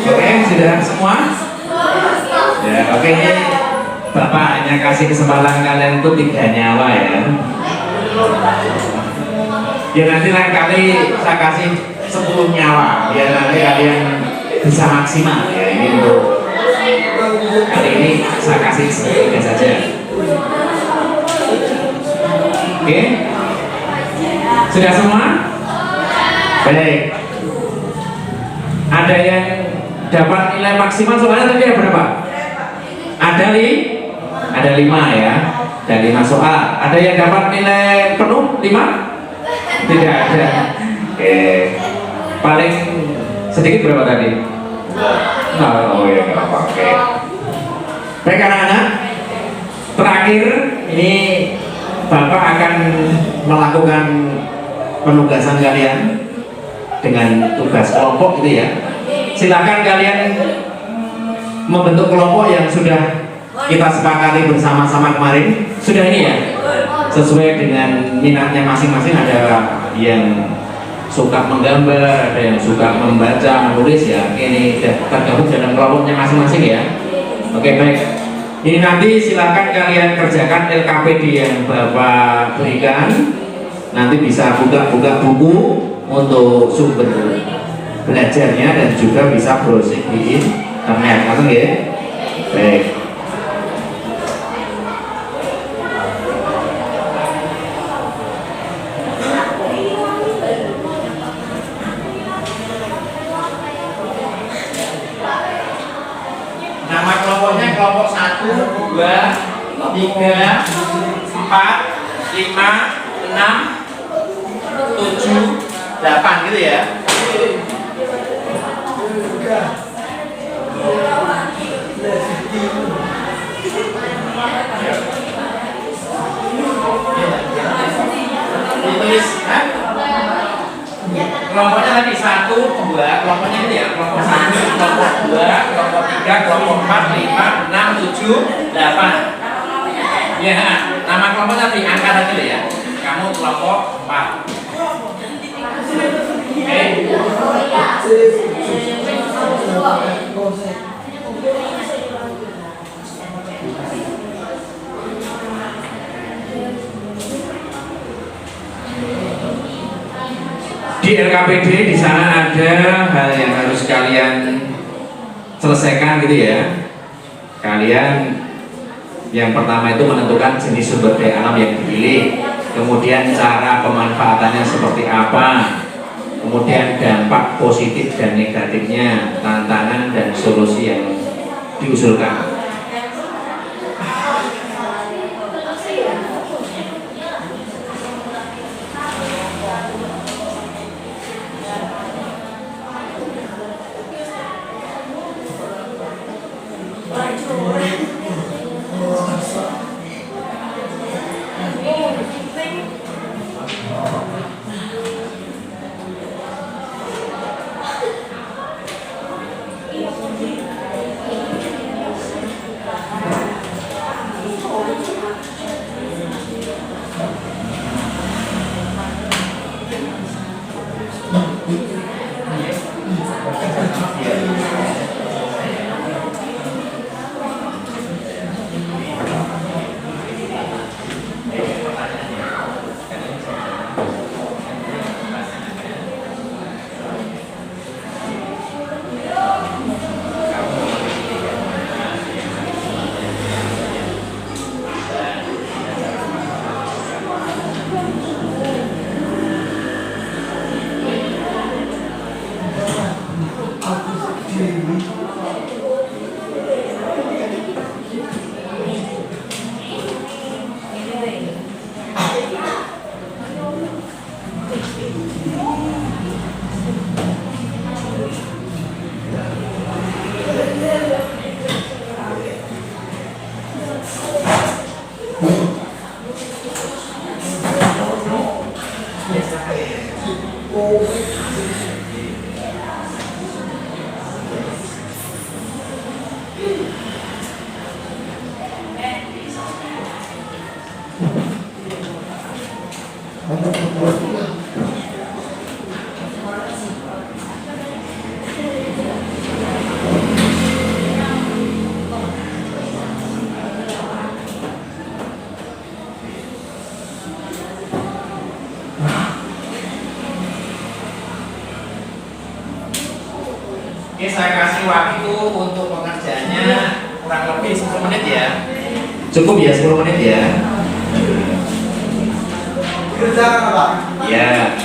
Oke, sudah semua? Ya, oke, ini Bapak hanya kasih kesempatan kalian untuk 3 nyawa ya. Ya nanti lain kali saya kasih 10 nyawa biar nanti kalian bisa maksimal ya. Ini untuk kali ini saya kasih 3 saja. Oke, sudah semua? Baik. Ada yang dapat nilai maksimal soalnya tadi ada berapa? Ada 5 ya. Ada 5 soal. Ada yang dapat nilai penuh 5? Tidak ada. Oke. Paling sedikit berapa tadi? Oh ya nggak apa. Oke. Baik anak-anak. Terakhir ini Bapak akan melakukan penugasan kalian dengan tugas kelompok gitu ya. Silakan kalian membentuk kelompok yang sudah kita sepakati bersama-sama kemarin. Sudah ini ya, sesuai dengan minatnya masing-masing. Ada yang suka menggambar, ada yang suka membaca, menulis ya. Ini tergabung dalam kelompoknya masing-masing ya. Oke, baik. Ini nanti silakan kalian kerjakan LKPD yang Bapak berikan. Nanti bisa buka-buka buku untuk sumber belajarnya dan juga bisa browsing di internet. Langsung ya. Baik. Nama kelompoknya kelompok 1, 2, 3, 4, 5, 6, 7, 8 gitu ya. Ditulis, kan? Kelompoknya tadi 1, 2, kelompoknya ini ya, kelompok 1, kelompok 2, kelompok 3, kelompok 4, 5, 6, 7, 8. Ya, nama kelompok tadi angka tadi ya. Kamu kelompok 4. Oke. Di RKPD di sana ada hal yang harus kalian selesaikan gitu ya. Kalian yang pertama itu menentukan jenis sumber daya alam yang dipilih, kemudian cara pemanfaatannya seperti apa, kemudian dampak positif dan negatifnya, tantangan dan solusi yang diusulkan. Oke, saya kasih waktu untuk pengerjaannya kurang lebih 10 menit ya. Cukup ya 10 menit ya. Kerjakan apa? Ya.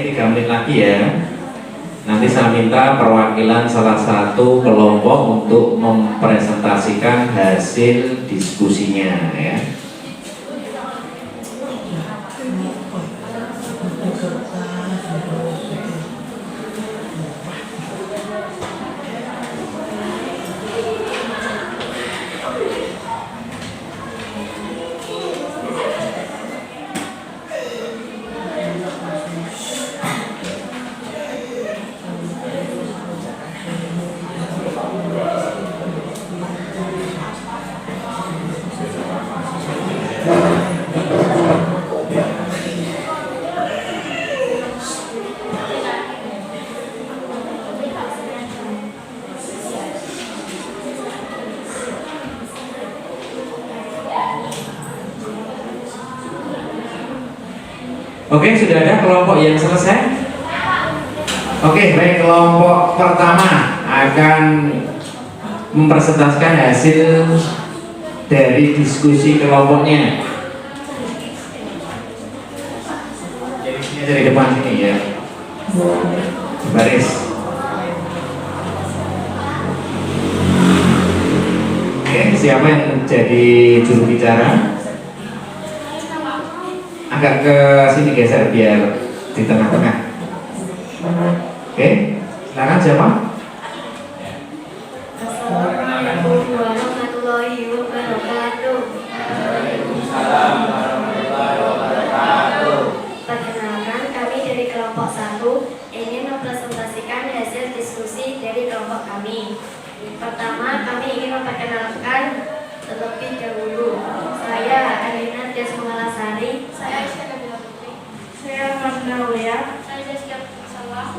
3 menit lagi ya. Nanti saya minta perwakilan salah satu kelompok untuk mempresentasikan hasil diskusinya ya. Oke, sudah ada kelompok yang selesai? Oke, baik, kelompok pertama akan mempresentasikan hasil dari diskusi kelompoknya. Jadi sini dari depan sini ya. Baris. Oke, siapa yang menjadi juru bicara? Agak ke sini geser biar di tengah-tengah. Oke, silakan siapa? Assalamualaikum warahmatullahi wabarakatuh. Perkenalkan, kami dari kelompok 1 ingin mempresentasikan hasil diskusi dari kelompok kami. Pertama, kami ingin memperkenalkan terlebih dahulu. Saya Alina Desmolasari. Saya Aisyah Kabila Putri. Saya Magdalena. Saya Jessica Salwa.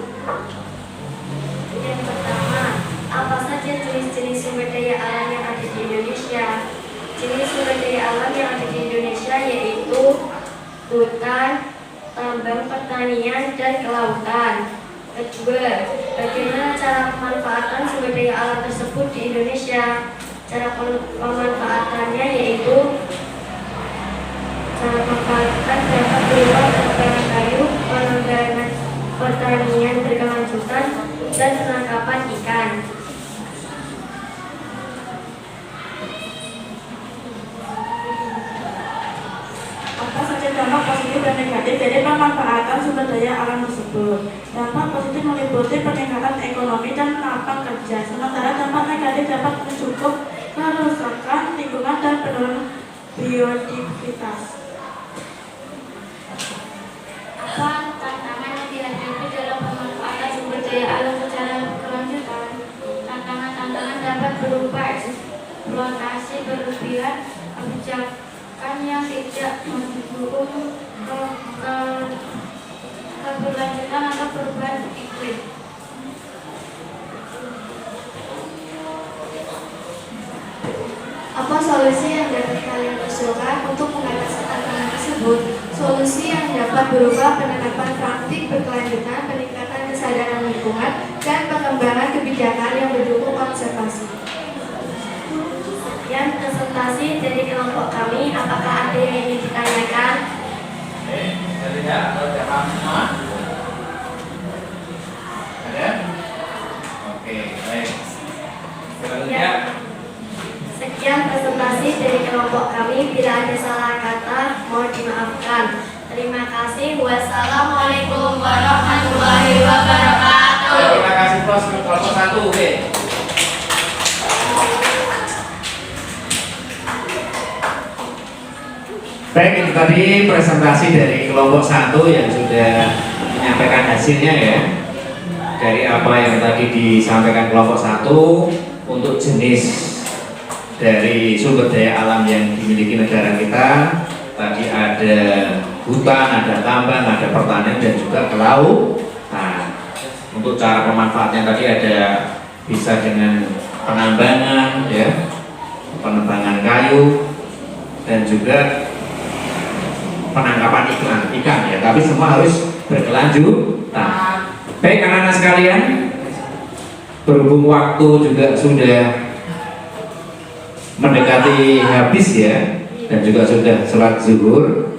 Yang pertama, apa saja jenis-jenis sumber daya alam yang ada di Indonesia? Jenis sumber daya alam yang ada di Indonesia yaitu hutan, tambang, pertanian, dan kelautan. Kedua, bagaimana cara pemanfaatan sumber daya alam tersebut di Indonesia? Cara pemanfaatannya yaitu cara pemanfaatan dapat berupa pengembangan kayu, pengembangan pertanian berkelanjutan, dan penangkapan ikan. Apa saja dampak positif dan negatif dari pemanfaatan sumber daya alam tersebut? Dampak positif meliputi peningkatan ekonomi dan lapangan kerja, sementara dampak negatif dapat mencukup kerusakan lingkungan dan penurunan biodiversitas. Apa tantangan yang dihadapi dalam pemanfaatan sumber daya alam secara berkelanjutan? Tantangan dapat berupa eksploitasi berlebihan, kebijakan yang tidak mendukung keberlanjutan atau perubahan iklim. Apa solusi yang dapat kalian usulkan untuk mengatasi tantangan tersebut? Solusi yang dapat berupa penerapan praktik berkelanjutan, peningkatan kesadaran lingkungan, dan pengembangan kebijakan yang mendukung konservasi. Sekian presentasi dari kelompok kami. Apakah ada yang ingin ditanyakan? Ada? Oke, baik. Ya. Sekian presentasi dari kelompok kami. Bila ada salah kata, mohon dimaafkan. Terima kasih. Wassalamualaikum warahmatullahi wabarakatuh. Terima kasih plus kelompok 1. Oke. Baik, itu tadi presentasi dari kelompok 1 yang sudah menyampaikan hasilnya ya. Dari apa yang tadi disampaikan kelompok 1 untuk jenis dari sumber daya alam yang dimiliki negara kita. Tadi ada hutan, ada tambang, ada pertanian, dan juga kelautan. Untuk cara pemanfaatnya tadi ada bisa dengan penambangan ya, penambangan kayu, dan juga penangkapan ikan ya, tapi semua harus berkelanjutan. Baik anak-anak sekalian, berhubung waktu juga sudah mendekati habis ya, dan juga sudah sholat zuhur.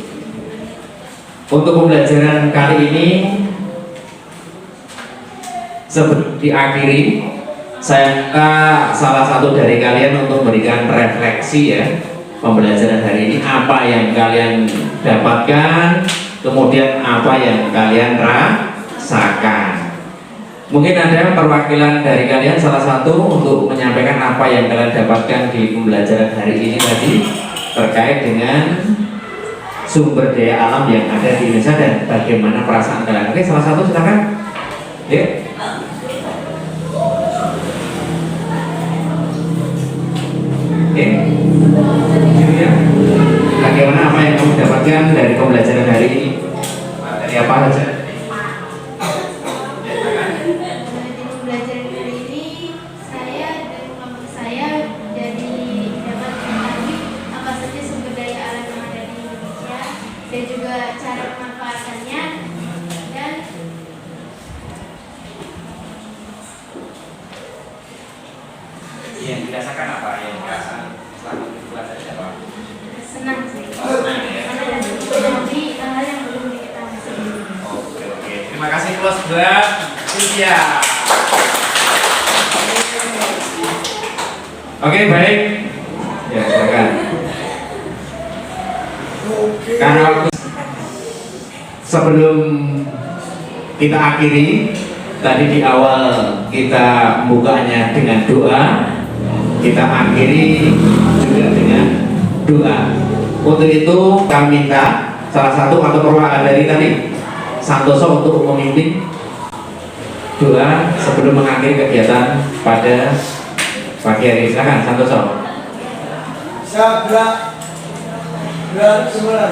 Untuk pembelajaran kali ini Sebelum diakhiri, saya minta salah satu dari kalian untuk memberikan refleksi ya pembelajaran hari ini, apa yang kalian dapatkan, kemudian apa yang kalian rasakan. Mungkin ada perwakilan dari kalian salah satu untuk menyampaikan apa yang kalian dapatkan di pembelajaran hari ini tadi terkait dengan sumber daya alam yang ada di Indonesia dan bagaimana perasaan kalian. Oke, salah satu silakan. Ya. Oke, ya. Bagaimana apa yang kamu dapatkan dari pembelajaran hari ini? Dari apa saja? Di pembelajaran kali ini saya dan kelompok saya jadi dapat mengetahui apa saja sumber daya alam yang ada di Indonesia dan juga cara pemanfaatannya dan Yang dirasakan apa? Yang dirasakan selama pembelajaran apa? senang sih. Senang ya. Karena dapat mengetahui hal-hal yang belum diketahui. Oke. Terima kasih Bos buat Cynthia. Oke, baik. Ya, silakan. Karena waktu sebelum kita akhiri, tadi di awal kita bukanya dengan doa, kita akhiri juga dengan doa. Untuk itu kami minta salah satu atau perwakilan dari tadi Santoso untuk memimpin doa sebelum mengakhiri kegiatan pada pagi hari. Silakan Santoso. Sabda semula.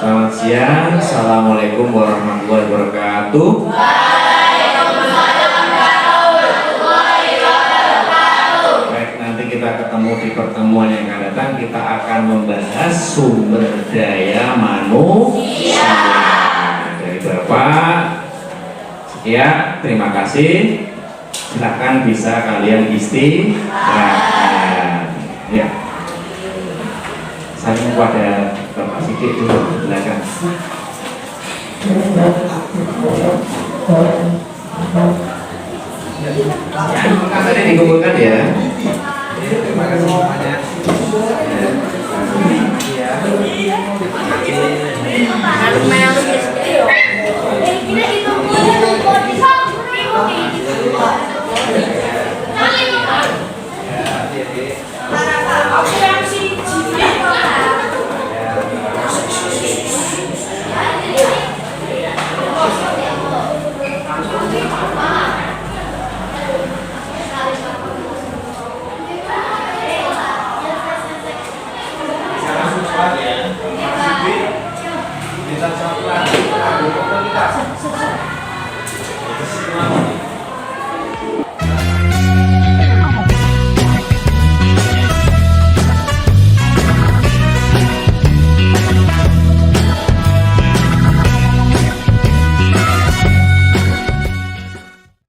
Selamat siang, assalamualaikum warahmatullahi wabarakatuh. Baik, nanti kita ketemu di pertemuan yang akan datang. Kita akan membahas sumber daya manusia dari Bapak. Sekian, terima kasih. Silakan bisa kalian istirahat. Ya. Saya kepada Bapak Sidik dulu, silakan. Ya, tadi dikumpulkan ya. Terima kasih semuanya. Ya.